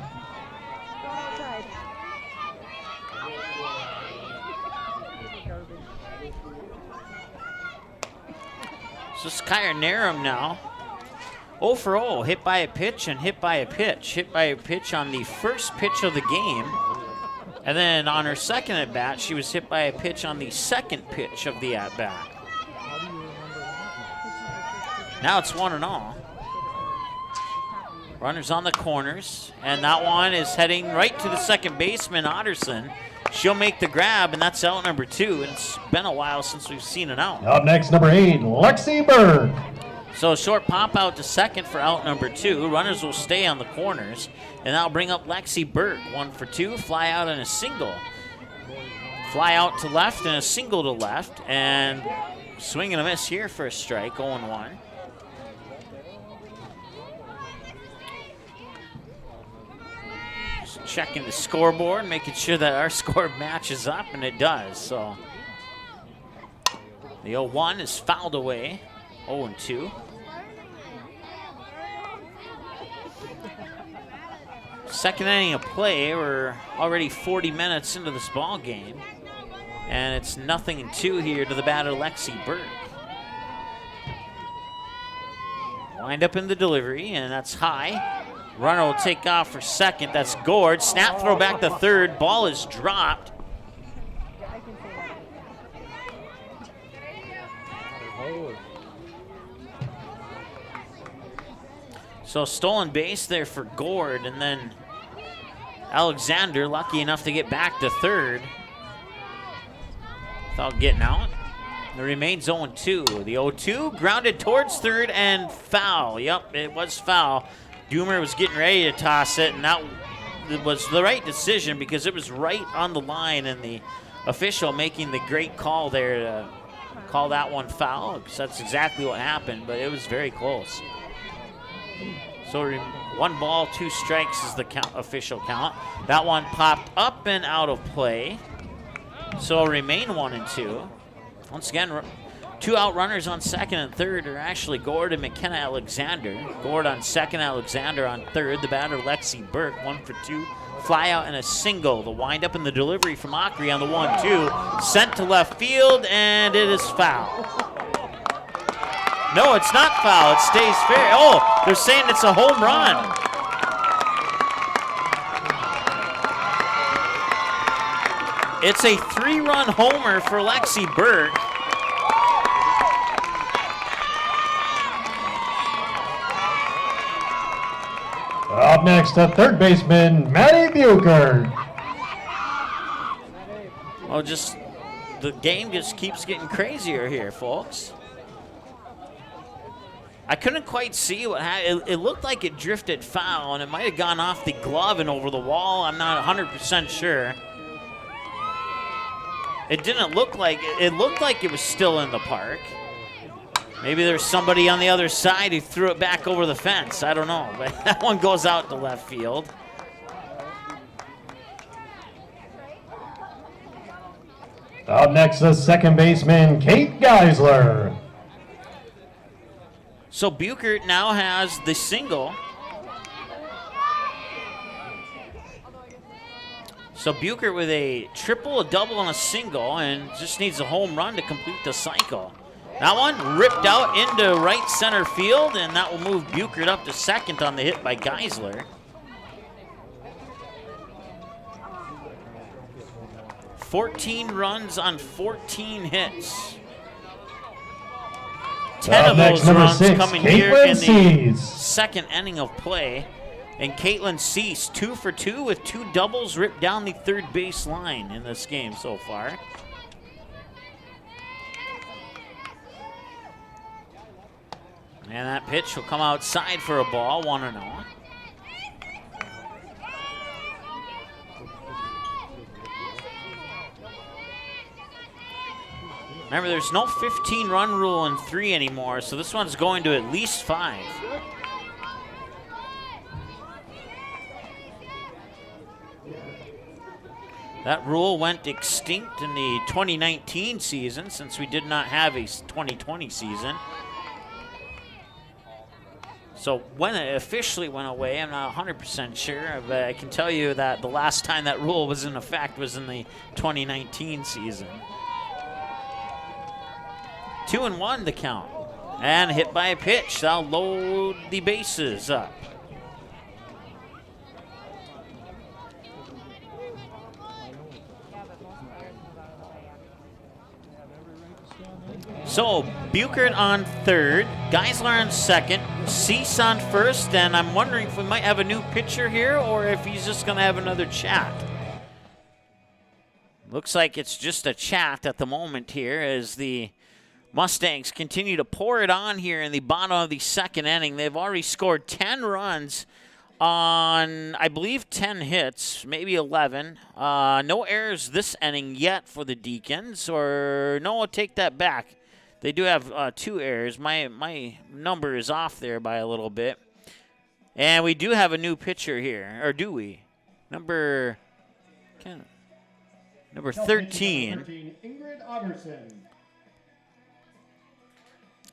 So it's Kyra Nurum now. 0 for 0, hit by a pitch and hit by a pitch. Hit by a pitch on the first pitch of the game. And then on her second at-bat, she was hit by a pitch on the second pitch of the at-bat. Now it's 1-0. Runners on the corners, and that one is heading right to the second baseman, Otterson. She'll make the grab, and that's out number 2, and it's been a while since we've seen an out. Up next, number 8, Lexi Berg. So a short pop out to second for out number 2. Runners will stay on the corners, and that'll bring up Lexi Berg. 1 for 2, fly out and a single. Fly out to left and a single to left, and swing and a miss here for a strike, 0-1. Checking the scoreboard, making sure that our score matches up, and it does. So the 0-1 is fouled away, 0-2. Second inning of play. We're already 40 minutes into this ball game, and it's 0-2 here to the batter, Lexi Berg. Wind up in the delivery, and that's high. Runner will take off for second. That's Gord. Snap throw back to third. Ball is dropped. So stolen base there for Gord, and then Alexander lucky enough to get back to third without getting out. It remains 0-2. The 0-2 grounded towards third and foul. Yep, it was foul. Doomer was getting ready to toss it, and that was the right decision because it was right on the line, and the official making the great call there to call that one foul, because that's exactly what happened, but it was very close. So 1 ball, 2 strikes is the official count. That one popped up and out of play, so it'll remain 1-2. Once again, 2 out runners on second and third are Ashley Gord and McKenna Alexander. Gord on second, Alexander on third. The batter, Lexi Berg, 1 for 2. Fly out and a single. The wind up in the delivery from Ockery on the 1-2. Sent to left field, and it is foul. No, it's not foul. It stays fair. Oh, they're saying it's a home run. It's a 3-run homer for Lexi Berg. Up next, a third baseman, Maddie Bucher. Oh, the game just keeps getting crazier here, folks. I couldn't quite see what happened. It looked like it drifted foul, and it might have gone off the glove and over the wall. I'm not 100% sure. It didn't look like it looked like it was still in the park. Maybe there's somebody on the other side who threw it back over the fence. I don't know, but that one goes out to left field. Up next, the second baseman, Kate Geisler. So Buchert now has the single. So Buchert with a triple, a double, and a single, and just needs a home run to complete the cycle. That one ripped out into right center field, and that will move Buchert up to second on the hit by Geisler. 14 runs on 14 hits. 10 of those runs coming here in the second inning of play. And Caitlin Cease, 2 for 2 with 2 doubles, ripped down the third base line in this game so far. And that pitch will come outside for a ball, 1-0. Remember, there's no 15-run rule in 3 anymore, so this one's going to at least 5. That rule went extinct in the 2019 season since we did not have a 2020 season. So when it officially went away, I'm not 100% sure, but I can tell you that the last time that rule was in effect was in the 2019 season. 2-1 the count. And hit by a pitch. That'll load the bases up. So Buchert on third, Geisler on second, Cease on first, and I'm wondering if we might have a new pitcher here or if he's just going to have another chat. Looks like it's just a chat at the moment here as the Mustangs continue to pour it on here in the bottom of the second inning. They've already scored 10 runs on, I believe, 10 hits, maybe 11. No errors this inning yet for the Deacons, or no, I'll take that back. They do have 2 errors. My number is off there by a little bit. And we do have a new pitcher here, or do we? Number 13. Ingrid Otterson.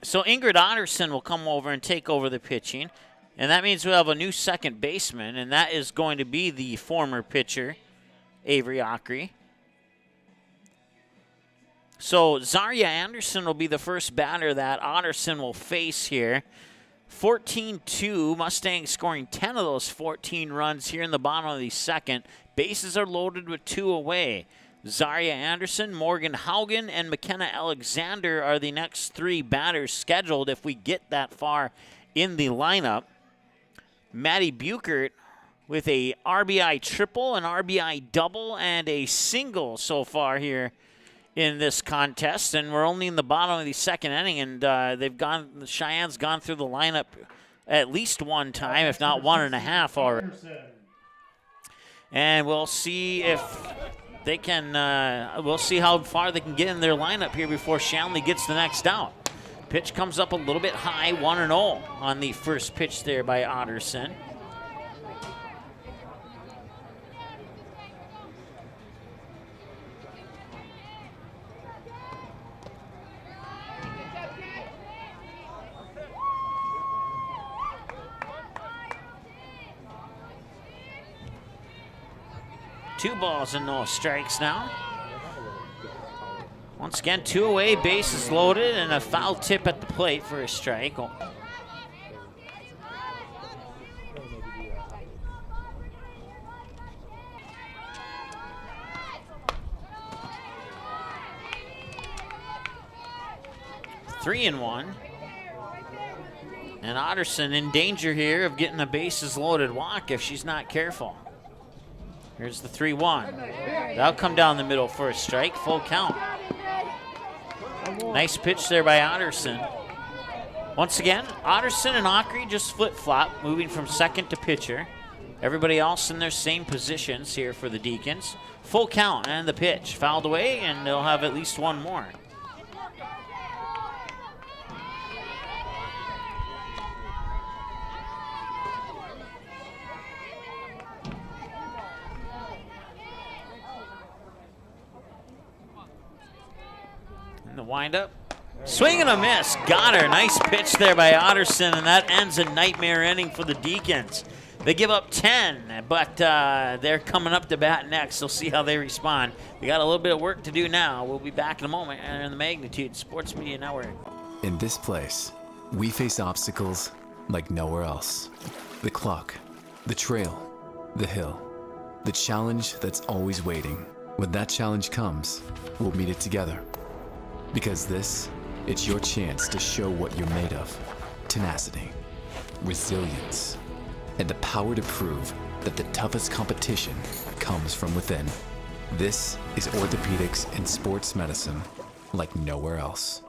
So Ingrid Otterson will come over and take over the pitching. And that means we'll have a new second baseman, and that is going to be the former pitcher, Avery Ockery. So Zarya Anderson will be the first batter that Otterson will face here. 14-2, Mustangs scoring 10 of those 14 runs here in the bottom of the second. Bases are loaded with 2 away. Zarya Anderson, Morgan Haugen, and McKenna Alexander are the next 3 batters scheduled if we get that far in the lineup. Maddie Buchert with a RBI triple, an RBI double, and a single so far here in this contest, and we're only in the bottom of the second inning, and Cheyenne's gone through the lineup at least one time, if not 1.5 already. And we'll see if they can, we'll see how far they can get in their lineup here before Shanley gets the next out. Pitch comes up a little bit high, 1-0 on the first pitch there by Otterson. Two balls and no strikes now. Once again, 2 away, bases loaded, and a foul tip at the plate for a strike. Three and 1. And Otterson in danger here of getting a bases loaded walk if she's not careful. Here's the 3-1. That'll come down the middle for a strike, full count. Nice pitch there by Otterson. Once again, Otterson and Ockery just flip-flop, moving from second to pitcher. Everybody else in their same positions here for the Deacons. Full count and the pitch. Fouled away, and they'll have at least one more. And the windup. Swing and a miss. Got her. Nice pitch there by Otterson, and that ends a nightmare inning for the Deacons. They give up 10, but they're coming up to bat next. We'll see how they respond. We got a little bit of work to do now. We'll be back in a moment on the Magnitude Sports Media Network. In this place, we face obstacles like nowhere else. The clock, the trail, the hill, the challenge that's always waiting. When that challenge comes, we'll meet it together. Because it's your chance to show what you're made of. Tenacity, resilience, and the power to prove that the toughest competition comes from within. This is orthopedics and sports medicine like nowhere else.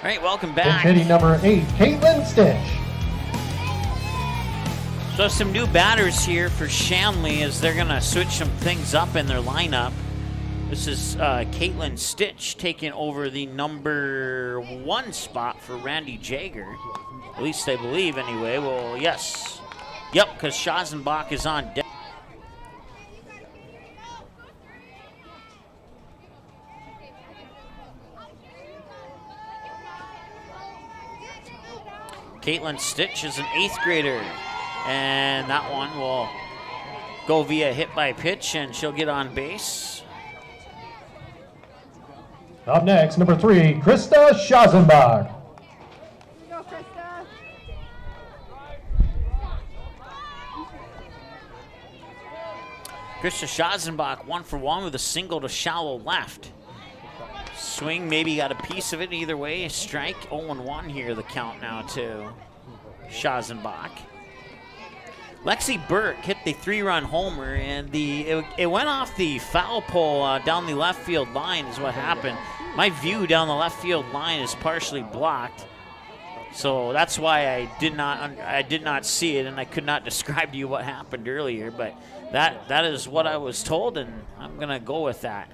All right, welcome back. Hitting number 8, Caitlin Stitch. So some new batters here for Shanley as they're going to switch some things up in their lineup. This is Caitlin Stitch taking over the number 1 spot for Randy Jager. At least I believe anyway. Well, yes. Yep, because Schazenbach is on deck. Caitlin Stitch is an 8th grader, and that one will go via hit by pitch, and she'll get on base. Up next, number 3, Krista Schazenbach. Go, Krista. Krista Schazenbach 1 for 1 with a single to shallow left. Swing, maybe got a piece of it either way. Strike, 0-1 here, the count now to Schazenbach. Lexi Burke hit the 3-run homer, and it went off the foul pole down the left field line is what happened. My view down the left field line is partially blocked, so that's why I did not see it, and I could not describe to you what happened earlier, but that is what I was told, and I'm going to go with that.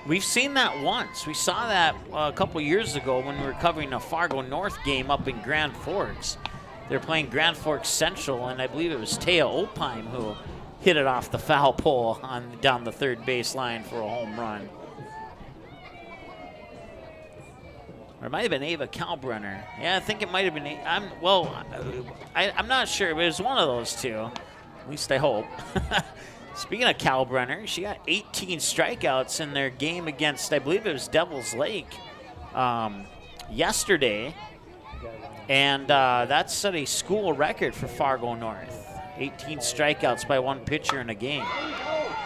We've seen that once. We saw that a couple years ago when we were covering a Fargo North game up in Grand Forks. They're playing Grand Forks Central, and I believe it was Taya Opheim who hit it off the foul pole down the third base line for a home run. Or it might have been Ava Kalbrunner. Yeah, I think it might have been. I'm not sure, but it was one of those two. At least I hope. Speaking of Kalbrunner, she got 18 strikeouts in their game against, I believe it was Devil's Lake yesterday. And that set a school record for Fargo North. 18 strikeouts by one pitcher in a game.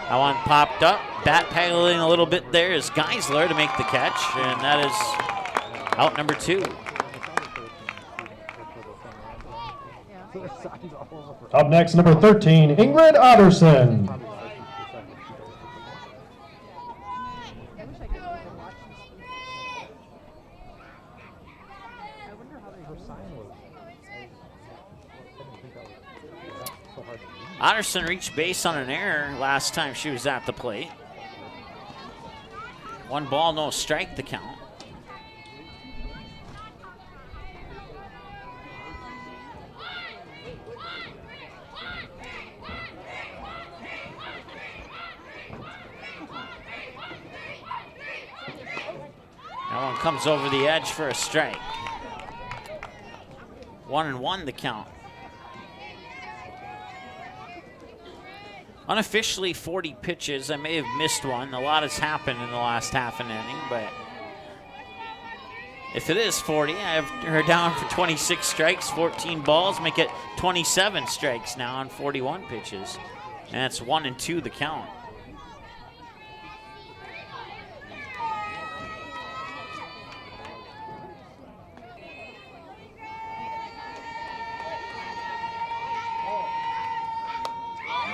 That one popped up, bat pedaling a little bit there is Geisler to make the catch, and that is out number 2. Up next, number 13, Ingrid Otterson. Otterson reached base on an error last time she was at the plate. 1 ball, no strike, the count. That one comes over the edge for a strike. 1-1 the count. Unofficially 40 pitches. I may have missed one. A lot has happened in the last half an inning, but if it is 40, I have her down for 26 strikes, 14 balls, make it 27 strikes now on 41 pitches. And that's 1-2 the count.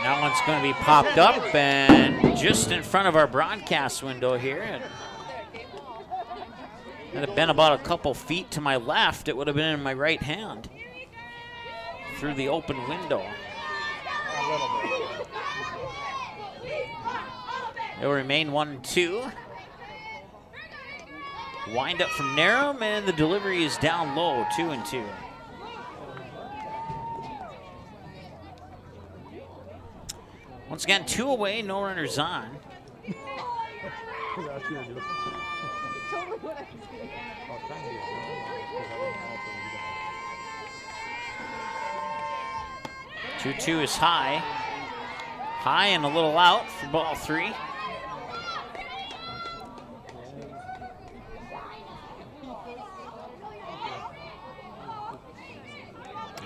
That one's going to be popped up and just in front of our broadcast window here. Had it been about a couple feet to my left, it would have been in my right hand through the open window. It will remain 1-2. Wind up from Narum, and the delivery is down low, 2-2. Once again, 2 away, no runners on. Two is high. High and a little out for ball 3.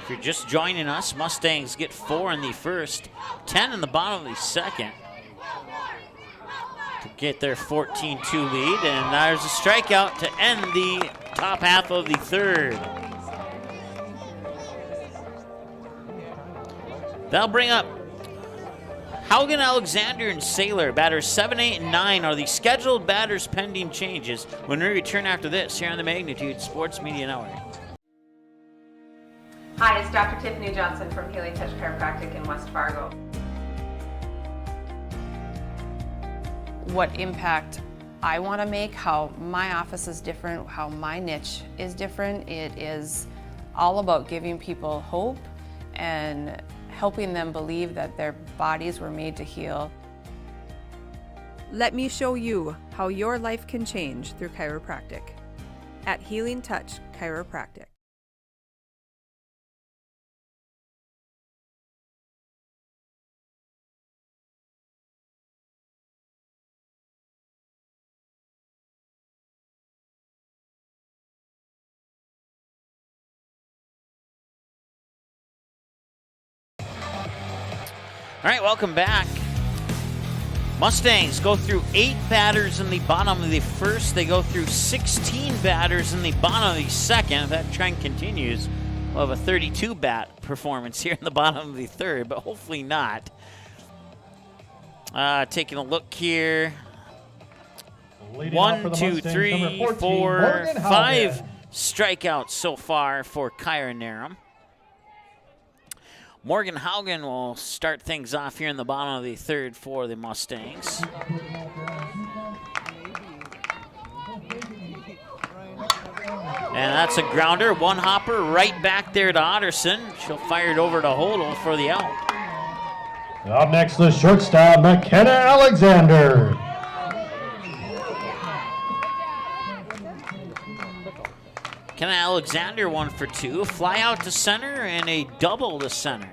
If you're just joining us, Mustangs get 4 in the first, 10 in the bottom of the second to get their 14-2 lead, and there's a strikeout to end the top half of the third. That'll bring up Haugen, Alexander, and Saylor. Batters 7, 8, and 9 are the scheduled batters pending changes when we return after this here on the Magnitude Sports Media Network. Hi, it's Dr. Tiffany Johnson from Healing Touch Chiropractic in West Fargo. What impact I want to make, how my office is different, how my niche is different. It is all about giving people hope and helping them believe that their bodies were made to heal. Let me show you how your life can change through chiropractic at Healing Touch Chiropractic. All right, welcome back. Mustangs go through 8 batters in the bottom of the first. They go through 16 batters in the bottom of the second. If that trend continues, we'll have a 32-bat performance here in the bottom of the third, but hopefully not. Taking a look here. Leading 1, 2, 3, 4, 5 strikeouts so far for Kyra Narum. Morgan Haugen will start things off here in the bottom of the third for the Mustangs. And that's a grounder, 1 hopper right back there to Otterson. She'll fire it over to Hodel for the out. Up next, the shortstop, McKenna Alexander. Kenna Alexander 1 for 2. Fly out to center and a double to center.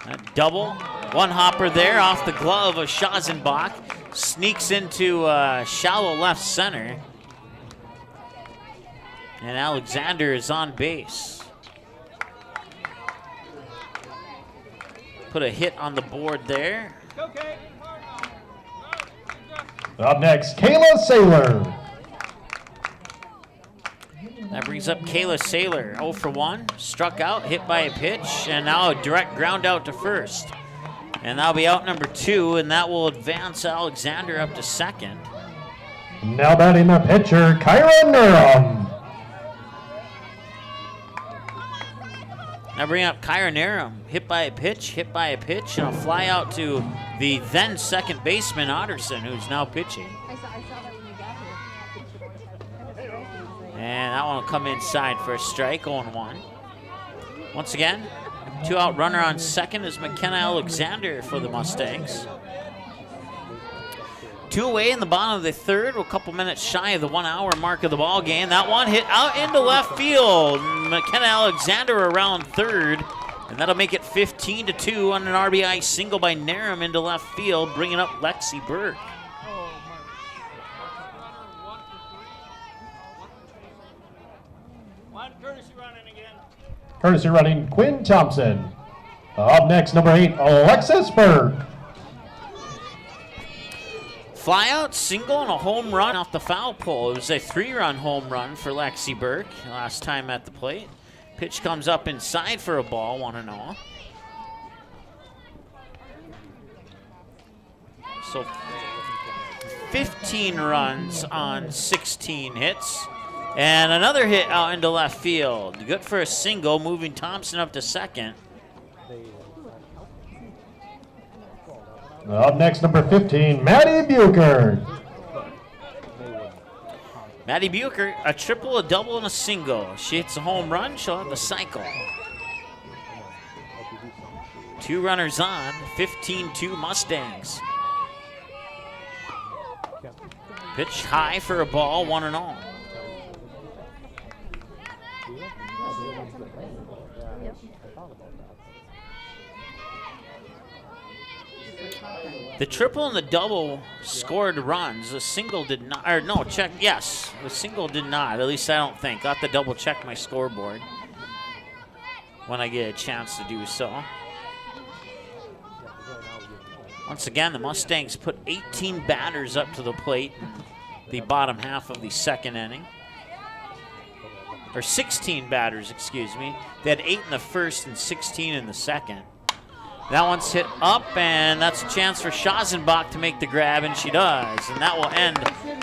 A double. 1 hopper there off the glove of Schazenbach. Sneaks into shallow left center. And Alexander is on base. Put a hit on the board there. Up next, Kayla Saylor. That brings up Kayla Saylor, 0 for 1, struck out, hit by a pitch, and now a direct ground out to first. And that'll be out number 2, and that will advance Alexander up to second. Now batting the pitcher, Kyra Nurum. Now bring up Kyra Nurum, hit by a pitch, and a fly out to the then second baseman, Otterson, who's now pitching. And that one will come inside for a strike, 0-1. Once again, 2-out runner on second is McKenna Alexander for the Mustangs. 2 away in the bottom of the third. We're a couple minutes shy of the 1 hour mark of the ball game. That one hit out into left field. McKenna Alexander around third. And that'll make it 15-2 on an RBI single by Narum into left field, bringing up Lexi Burke. Courtesy running, Quinn Thompson. Up next, number 8, Alexis Burke. Fly out, single, and a home run off the foul pole. It was a 3-run home run for Lexi Burke last time at the plate. Pitch comes up inside for a ball, 1-0. So 15 runs on 16 hits. And another hit out into left field. Good for a single, moving Thompson up to second. Up next, number 15, Maddie Bucher. Maddie Bucher, a triple, a double, and a single. She hits a home run, she'll have the cycle. 2 runners on, 15-2 Mustangs. Pitch high for a ball, 1-0. The triple and the double scored runs. The single did not, or no, check, yes. The single did not, at least I don't think. I'll have to double check my scoreboard when I get a chance to do so. Once again, the Mustangs put 18 batters up to the plate in the bottom half of the second inning. Or 16 batters, excuse me. They had 8 in the first and 16 in the second. That one's hit up, and that's a chance for Schazenbach to make the grab, and she does. And that will end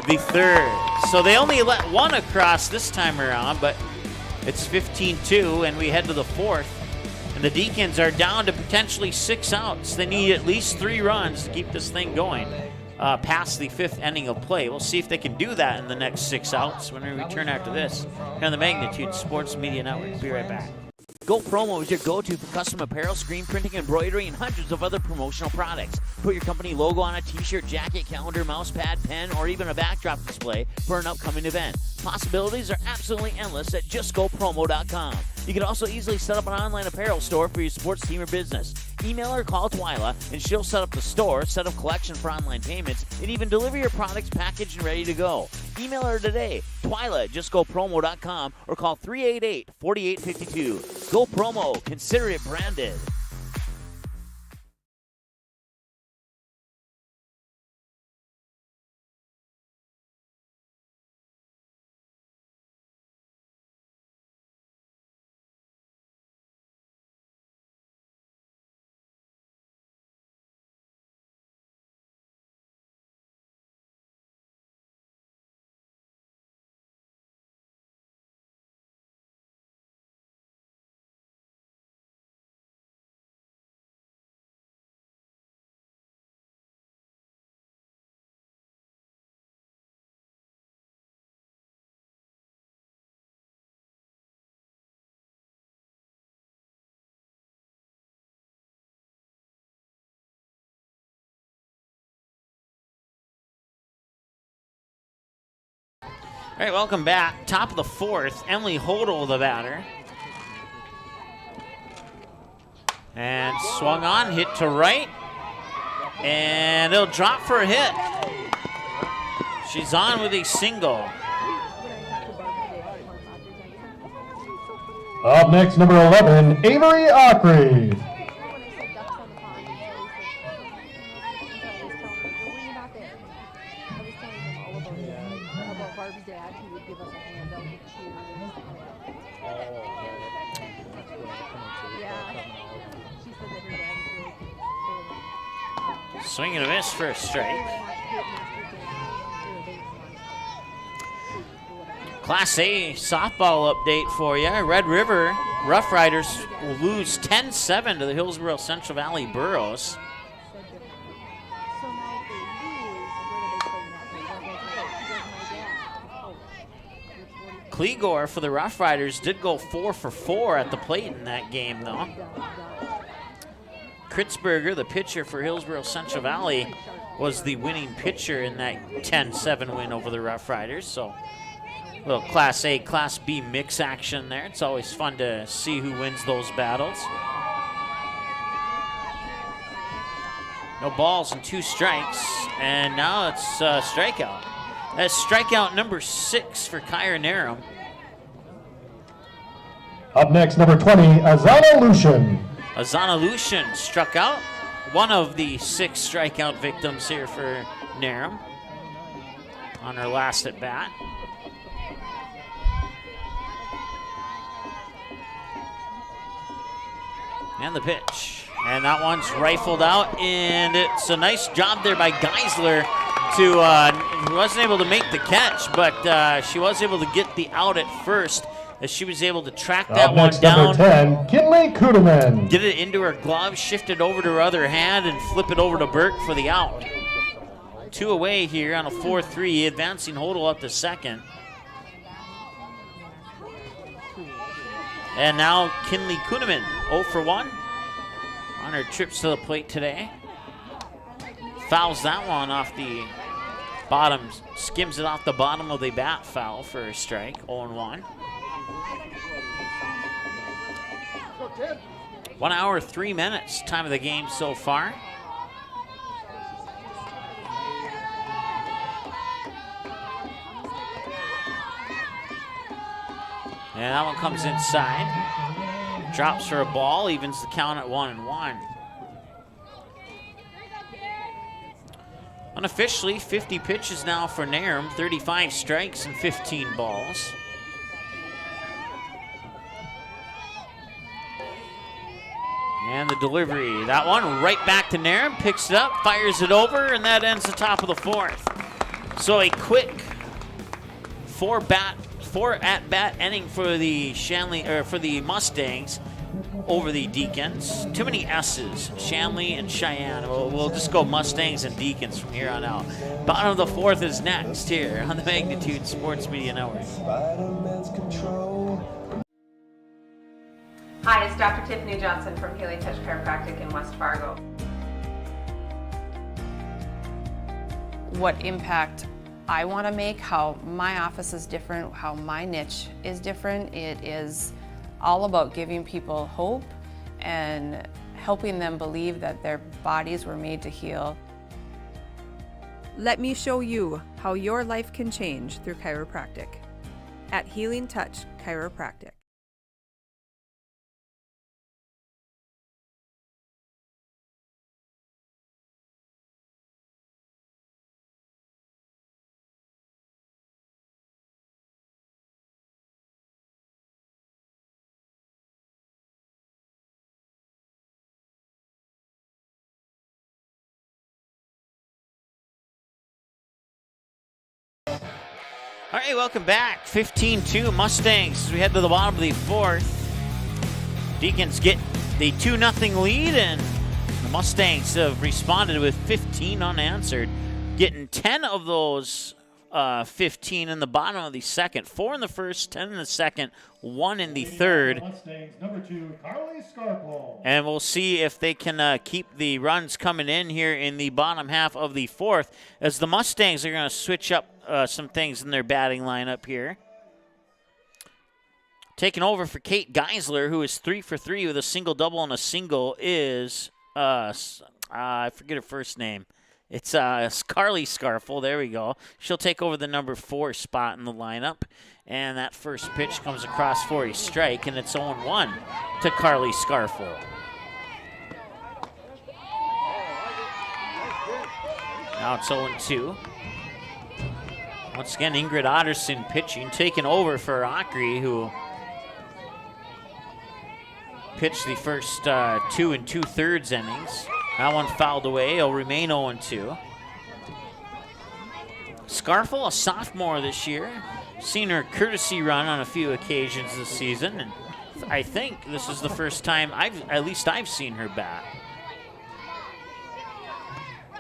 the third. So they only let one across this time around, but it's 15-2, and we head to the fourth. And the Deacons are down to potentially 6 outs. They need at least 3 runs to keep this thing going past the 5th inning of play. We'll see if they can do that in the next 6 outs when we return after this here on the Magnitude Sports Media Network. Be right back. Go Promo is your go-to for custom apparel, screen printing, embroidery, and hundreds of other promotional products. Put your company logo on a t-shirt, jacket, calendar, mouse pad, pen, or even a backdrop display for an upcoming event. Possibilities are absolutely endless at justgopromo.com. You can also easily set up an online apparel store for your sports team or business. Email or call Twyla, and she'll set up the store, set up collection for online payments, and even deliver your products packaged and ready to go. Email her today, Twyla at justgopromo.com, or call 388-4852. Go Promo. Consider it branded. All right, welcome back. Top of the fourth, Emily Hodel, the batter. And swung on, hit to right. And it'll drop for a hit. She's on with a single. Up next, number 11, Avery Ockrey. Swing and a miss for a strike. Class A softball update for you. Red River Rough Riders will lose 10-7 to the Hillsborough Central Valley Burros. Klegor for the Rough Riders did go 4 for 4 at the plate in that game, though. Kritzberger, the pitcher for Hillsborough Central Valley, was the winning pitcher in that 10-7 win over the Rough Riders. So a little Class A, Class B mix action there. It's always fun to see who wins those battles. No balls and 2 strikes, and now it's strikeout. That's strikeout number 6 for Kyra Narum. Up next, number 20, Azana Lucian. Azana Lucian struck out, one of the 6 strikeout victims here for Narum on her last at bat. And the pitch. And that one's rifled out, and it's a nice job there by Geisler to, wasn't able to make the catch, but she was able to get the out at first as she was able to track that one down. Number 10, Kinley Kudeman. Get it into her glove, shift it over to her other hand, and flip it over to Burke for the out. 2 away here on a 4-3, advancing Hodel up to second. And now Kinley Kudeman, 0 for 1 on her trips to the plate today. Fouls that one off the bottom, skims it off the bottom of the bat, foul for a strike, 0-1. 1 hour, 3 minutes, time of the game so far. And that one comes inside. Drops for a ball, evens the count at 1-1. Unofficially, 50 pitches now for Narum, 35 strikes and 15 balls. And the delivery, that one right back to Narum, picks it up, fires it over, and that ends the top of the 4th. So a quick 4 at-bat inning for the Shanley, or for the Mustangs over the Deacons. Too many S's, Shanley and Cheyenne. We'll just go Mustangs and Deacons from here on out. Bottom of the 4th is next here on the Magnitude Sports Media Network. Hi, it's Dr. Tiffany Johnson from Healing Touch Chiropractic in West Fargo. What impact I want to make, how my office is different, how my niche is different. It is all about giving people hope and helping them believe that their bodies were made to heal. Let me show you how your life can change through chiropractic at Healing Touch Chiropractic. All right, welcome back. 15-2 Mustangs as we head to the bottom of the 4th. Deacons get the 2-0 lead, and the Mustangs have responded with 15 unanswered, getting 10 of those 15 in the bottom of the 2nd. 4 in the 1st, 10 in the 2nd, 1 in the 3rd. Mustangs, number 2, Carly Scarpel. And we'll see if they can keep the runs coming in here in the bottom half of the 4th, as the Mustangs are going to switch up some things in their batting lineup here. Taking over for Kate Geisler, who is 3 for 3 with a single double and a single, is, I forget her first name. It's Carly Scarfel. There we go. She'll take over the number 4 spot in the lineup. And that first pitch comes across for a strike, and it's 0-1 to Carly Scarfel. Now it's 0-2. Once again, Ingrid Otterson pitching, taking over for Ockery, who pitched the first 2 2/3 innings. That one fouled away. He'll remain 0-2. Scarfel, a sophomore this year. Seen her courtesy run on a few occasions this season, and I think this is the first time I've seen her bat.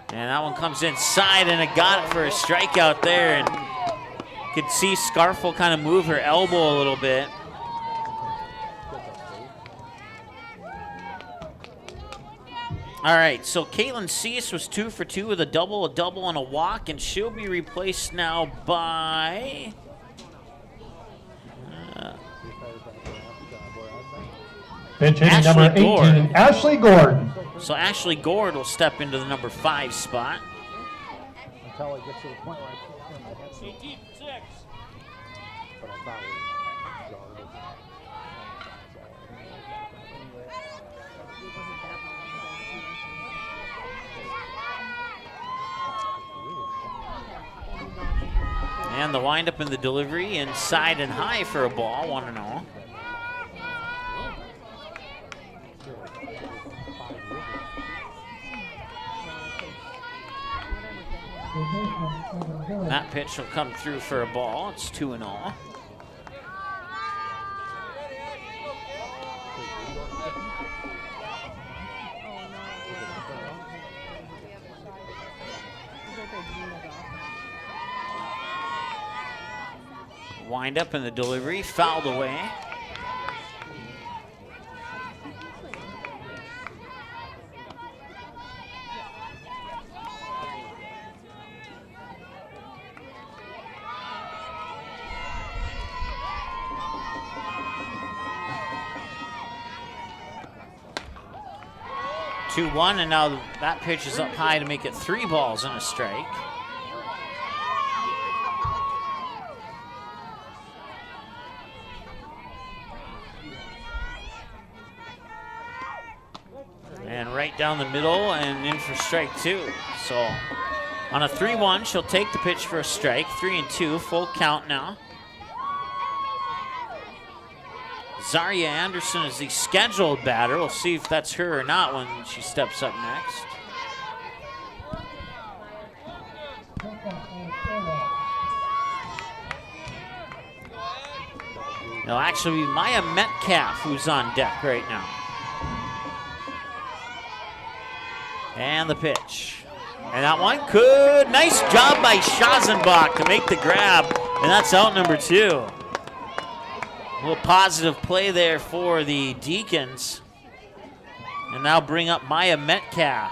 And that one comes inside, and it got it for a strikeout there, and could see Scarfel kind of move her elbow a little bit. All right, so Caitlin Cease was 2 for 2 with a double, and a walk, and she'll be replaced now by pitch hitting number 18, Ashley Gordon. So Ashley Gord will step into the number 5 spot. Until it gets to the point where I can't 18-6. But I thought and the windup in the delivery, inside and high for a ball, 1-0. That pitch will come through for a ball. It's 2-0. Wind up in the delivery, fouled away. Two-one, and now that pitch is up high to make it 3 balls and a strike. And right down the middle and in for strike 2. So on a 3-1, she'll take the pitch for a strike. 3-2, full count now. Zarya Anderson is the scheduled batter. We'll see if that's her or not when she steps up next. It'll actually be Maya Metcalf who's on deck right now. And the pitch. And that one could. Nice job by Schazenbach to make the grab. And that's out number 2. A little positive play there for the Deacons. And now bring up Maya Metcalf.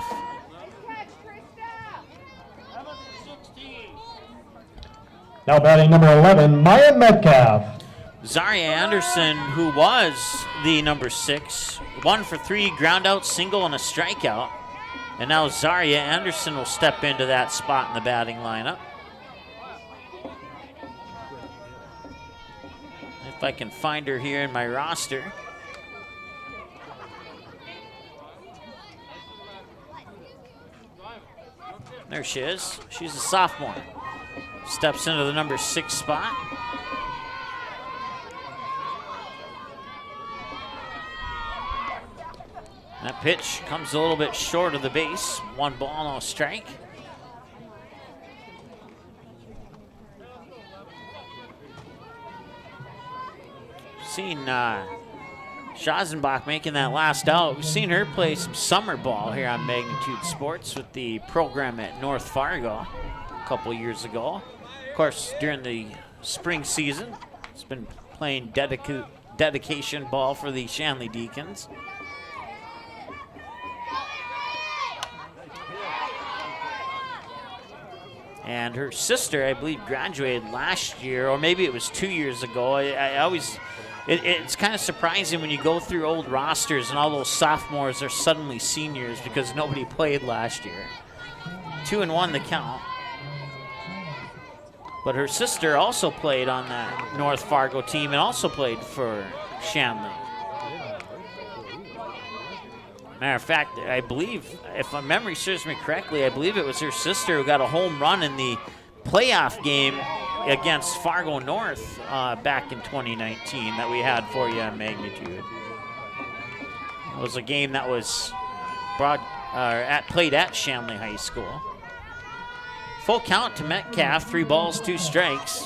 Now batting number 11, Maya Metcalf. Zarya Anderson, who was the number 6, 1 for 3, ground out, single, and a strikeout. And now Zarya Anderson will step into that spot in the batting lineup. If I can find her here in my roster. There she is. She's a sophomore. Steps into the number 6 spot. That pitch comes a little bit short of the base. 1 ball, no strike. Seen Schazenbach making that last out. We've seen her play some summer ball here on Magnitude Sports with the program at North Fargo a couple years ago. Of course, during the spring season, it's been playing dedication ball for the Shanley Deacons. And her sister, I believe, graduated last year, or maybe it was 2 years ago. It's kind of surprising when you go through old rosters and all those sophomores are suddenly seniors because nobody played last year. 2-1 the count. But her sister also played on that North Fargo team and also played for Shanley. Matter of fact, I believe, if my memory serves me correctly, I believe it was her sister who got a home run in the playoff game against Fargo North back in 2019 that we had for you on Magnitude. It was a game that was played at Shanley High School. Full count to Metcalf, 3 balls, 2 strikes.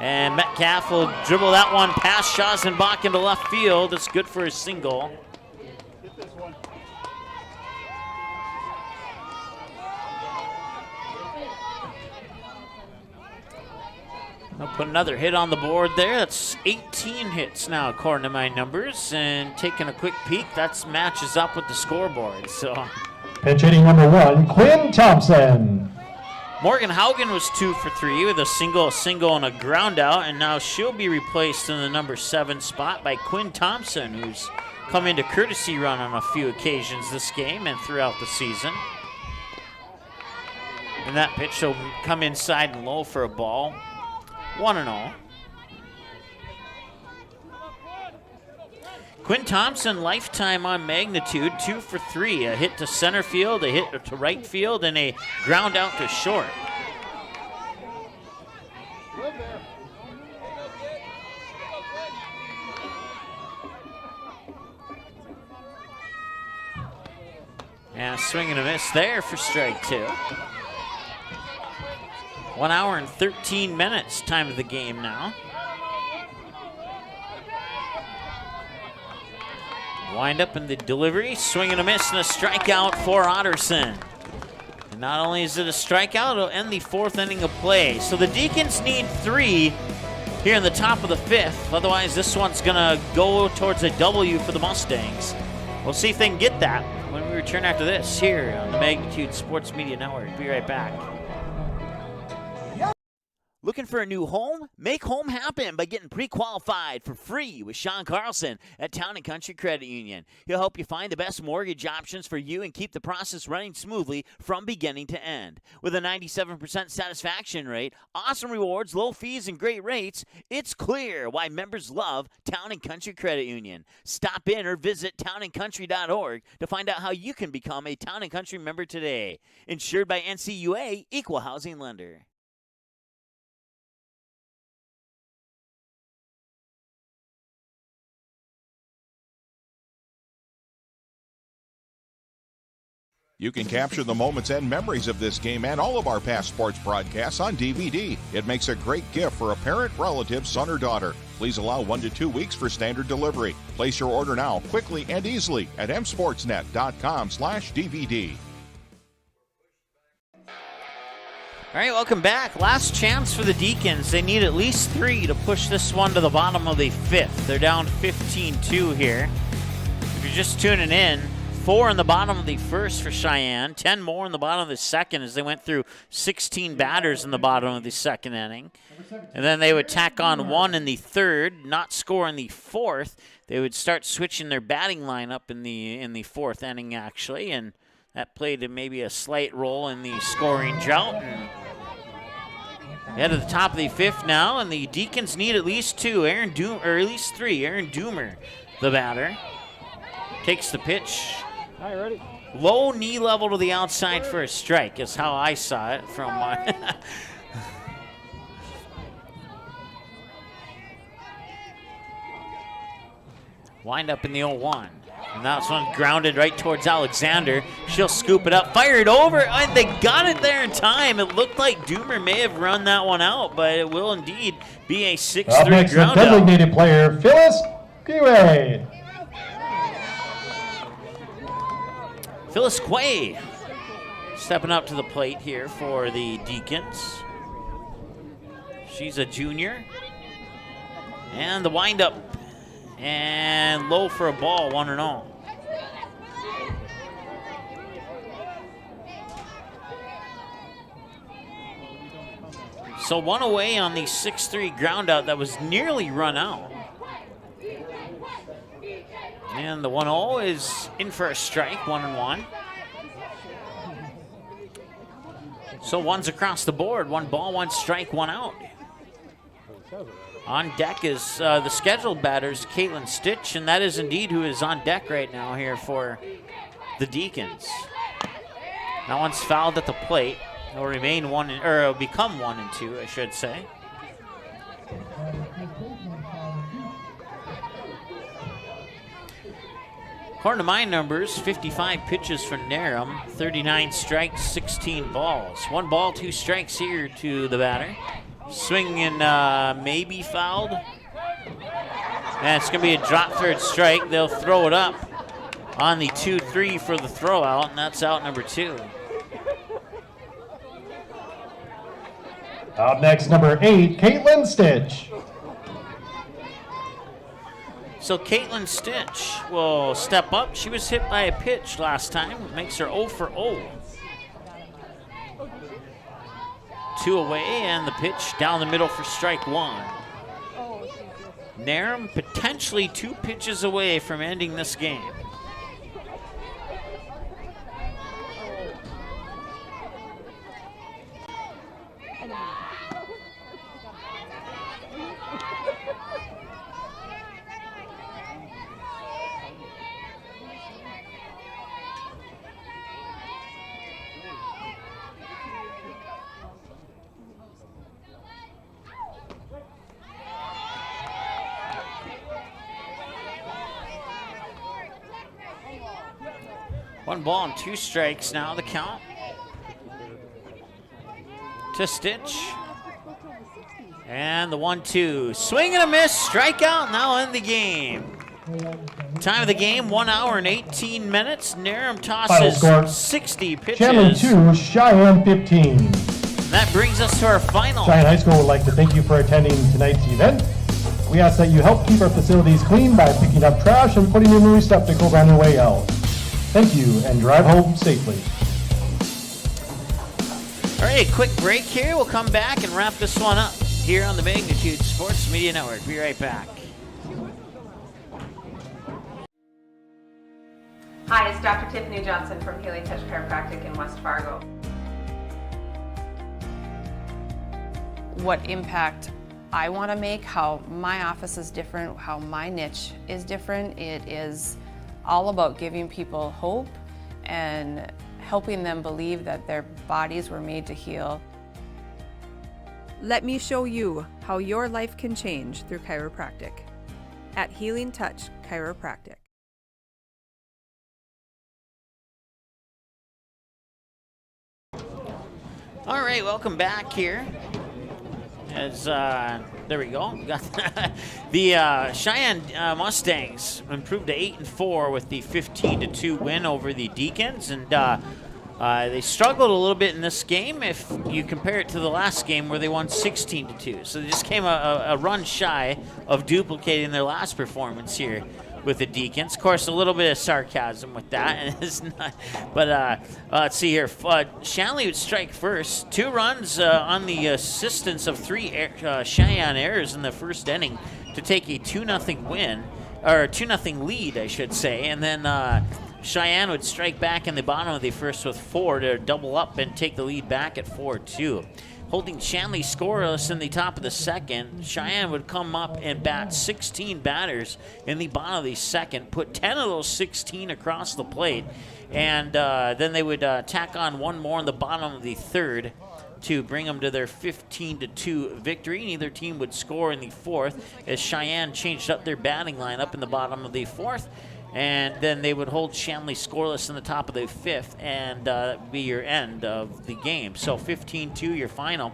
And Metcalf will dribble that one past Schazenbach into left field. It's good for a single. I'll put another hit on the board there. That's 18 hits now, according to my numbers. And taking a quick peek, that matches up with the scoreboard. So, pitch hitting number 1, Quinn Thompson. Morgan Haugen was 2 for 3 with a single, and a ground out. And now she'll be replaced in the number 7 spot by Quinn Thompson, who's come into courtesy run on a few occasions this game and throughout the season. And that pitch will come inside and low for a ball. 1-0. Quinn Thompson, lifetime on Magnitude, 2 for 3. A hit to center field, a hit to right field, and a ground out to short. And a swing and a miss there for strike 2. 1 hour and 13 minutes, time of the game now. Wind up in the delivery, swing and a miss, and a strikeout for Otterson. And not only is it a strikeout, it'll end the 4th inning of play. So the Deacons need 3 here in the top of the 5th. Otherwise, this one's gonna go towards a W for the Mustangs. We'll see if they can get that when we return after this here on the Magnitude Sports Media Network. Be right back. Looking for a new home? Make home happen by getting pre-qualified for free with Sean Carlson at Town & Country Credit Union. He'll help you find the best mortgage options for you and keep the process running smoothly from beginning to end. With a 97% satisfaction rate, awesome rewards, low fees, and great rates, it's clear why members love Town & Country Credit Union. Stop in or visit townandcountry.org to find out how you can become a Town & Country member today. Insured by NCUA, Equal Housing Lender. You can capture the moments and memories of this game and all of our past sports broadcasts on DVD. It makes a great gift for a parent, relative, son, or daughter. Please allow 1 to 2 weeks for standard delivery. Place your order now, quickly and easily at msportsnet.com/DVD. All right, welcome back. Last chance for the Deacons. They need at least 3 to push this one to the bottom of the 5th. They're down 15-2 here. If you're just tuning in, 4 in the bottom of the 1st for Sheyenne, 10 more in the bottom of the 2nd as they went through 16 batters in the bottom of the 2nd inning. And then they would tack on 1 in the 3rd, not score in the 4th. They would start switching their batting lineup in the 4th inning, actually, and that played maybe a slight role in the scoring drought. And head to the top of the 5th now, and the Deacons need at least 2, or at least 3. Aaron Doomer, the batter, takes the pitch. Hi, ready? Low knee level to the outside for a strike is how I saw it from my. Wind up in the 0-1. And that's one grounded right towards Alexander. She'll scoop it up, fire it over, and they got it there in time. It looked like Doomer may have run that one out, but it will indeed be a 6-3 ground out. Designated player, Phyllis Kiwe. Phyllis Quay stepping up to the plate here for the Deacons. She's a junior. And the windup. And low for a ball, 1-0. So 1 away on the 6-3 ground out that was nearly run out. And the 1-0 is in for a strike, 1-1. So 1's across the board. 1 ball, 1 strike, 1 out. On deck is the scheduled batters, Caitlin Stitch, and that is indeed who is on deck right now here for the Deacons. That one's fouled at the plate. It'll remain or it'll become 1-2, I should say. According to my numbers, 55 pitches for Narum, 39 strikes, 16 balls. 1 ball, 2 strikes here to the batter. Swinging maybe fouled. And it's going to be a drop third strike. They'll throw it up on the 2-3 for the throw out, and that's out number 2. Up next, number 8, Caitlin Stitch. So Caitlin Stitch will step up. She was hit by a pitch last time. It makes her 0 for 0. 2 away, and the pitch down the middle for strike 1. Narum potentially 2 pitches away from ending this game. One ball and 2 strikes now, the count. To Stitch. And the 1-2. Swing and a miss, strikeout, now end the game. Time of the game, 1 hour and 18 minutes. Narum tosses 60 pitches. Shanley 2, Sheyenne 15. And that brings us to our final. Sheyenne High School would like to thank you for attending tonight's event. We ask that you help keep our facilities clean by picking up trash and putting in the receptacles on your way out. Thank you, and drive home safely. All right, a quick break here. We'll come back and wrap this one up here on the Magnitude Sports Media Network. Be right back. Hi, it's Dr. Tiffany Johnson from Healing Touch Chiropractic in West Fargo. What impact I want to make, how my office is different, how my niche is different. It is all about giving people hope and helping them believe that their bodies were made to heal. Let me show you how your life can change through chiropractic at Healing Touch Chiropractic. All right, welcome back here. As there we go. Got the Sheyenne Mustangs improved to 8-4 with the 15-2 win over the Deacons, and they struggled a little bit in this game if you compare it to the last game where they won 16-2. So they just came a run shy of duplicating their last performance here with the Deacons. Of course, a little bit of sarcasm with that, and it's not. But let's see here. Shanley would strike first. 2 runs on the assistance of 3 Cheyenne errors in the first inning to take a 2-0 win, or 2-0 lead, I should say. And then Cheyenne would strike back in the bottom of the first with 4 to double up and take the lead back at 4-2. Holding Shanley scoreless in the top of the second, Cheyenne would come up and bat 16 batters in the bottom of the second, put 10 of those 16 across the plate, and then they would tack on 1 more in the bottom of the third to bring them to their 15-2 victory. Neither team would score in the fourth as Cheyenne changed up their batting lineup in the bottom of the fourth. And then they would hold Shanley scoreless in the top of the fifth, and be your end of the game. So 15-2, your final.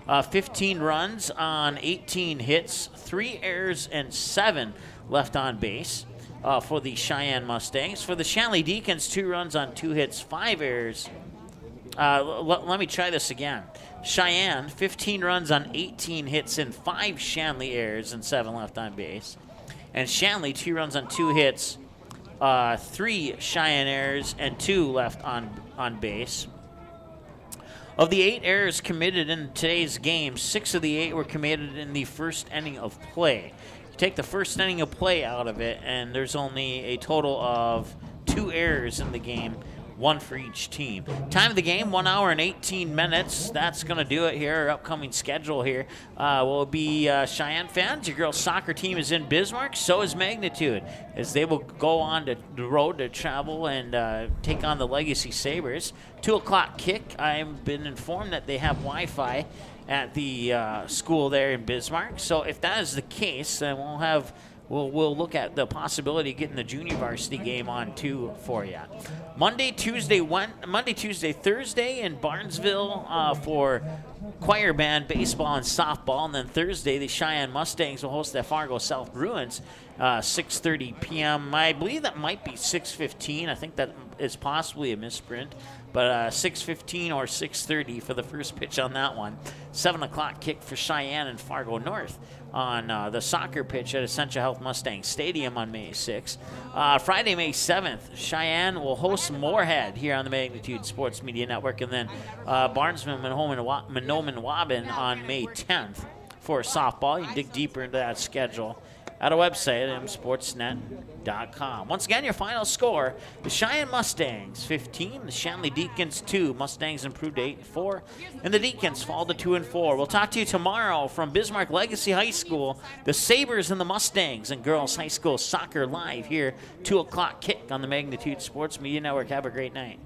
15 runs on 18 hits, 3 errors, and 7 left on base for the Sheyenne Mustangs. For the Shanley Deacons, 2 runs on 2 hits, 5 errors. Let me try this again. Cheyenne, 15 runs on 18 hits and 5 Shanley errors and 7 left on base. And Shanley, 2 runs on 2 hits, 3 Cheyenne errors, and 2 left on base. Of the 8 errors committed in today's game, 6 of the 8 were committed in the first inning of play. You take the first inning of play out of it, and there's only a total of 2 errors in the game, one for each team. Time of the game, 1 hour and 18 minutes. That's going to do it here. Our upcoming schedule here will be Sheyenne fans. Your girls' soccer team is in Bismarck. So is Magnitude, as they will go on the road to travel and take on the Legacy Sabres. 2 o'clock kick. I've been informed that they have Wi-Fi at the school there in Bismarck. So if that is the case, then we'll look at the possibility of getting the junior varsity game on too for you. Monday, Tuesday, Thursday in Barnesville for choir band, baseball, and softball. And then Thursday, the Sheyenne Mustangs will host the Fargo South Bruins, 6:30 p.m. I believe that might be 6:15. I think that is possibly a misprint. But 6:15 or 6:30 for the first pitch on that one. 7 o'clock kick for Sheyenne and Fargo North on the soccer pitch at Essentia Health Mustang Stadium on May 6th. Friday, May 7th, Sheyenne will host Moorhead here on the Magnitude Sports Media Network, and then Barnesville, Mahnomen-Waban on May 10th for softball. You can dig deeper into that schedule at our website at msportsnet.com. Once again, your final score, the Sheyenne Mustangs 15, the Shanley Deacons 2. Mustangs improved to 8-4, and the Deacons fall to 2-4. We'll talk to you tomorrow from Bismarck Legacy High School, the Sabres and the Mustangs, and girls high school soccer live here, 2 o'clock kick on the Magnitude Sports Media Network. Have a great night.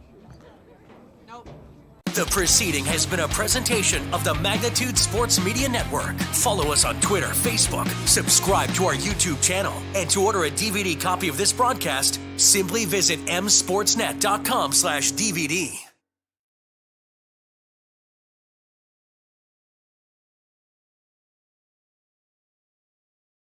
The proceeding has been a presentation of the Magnitude Sports Media Network. Follow us on Twitter, Facebook, subscribe to our YouTube channel, and to order a DVD copy of this broadcast, simply visit msportsnet.com/DVD.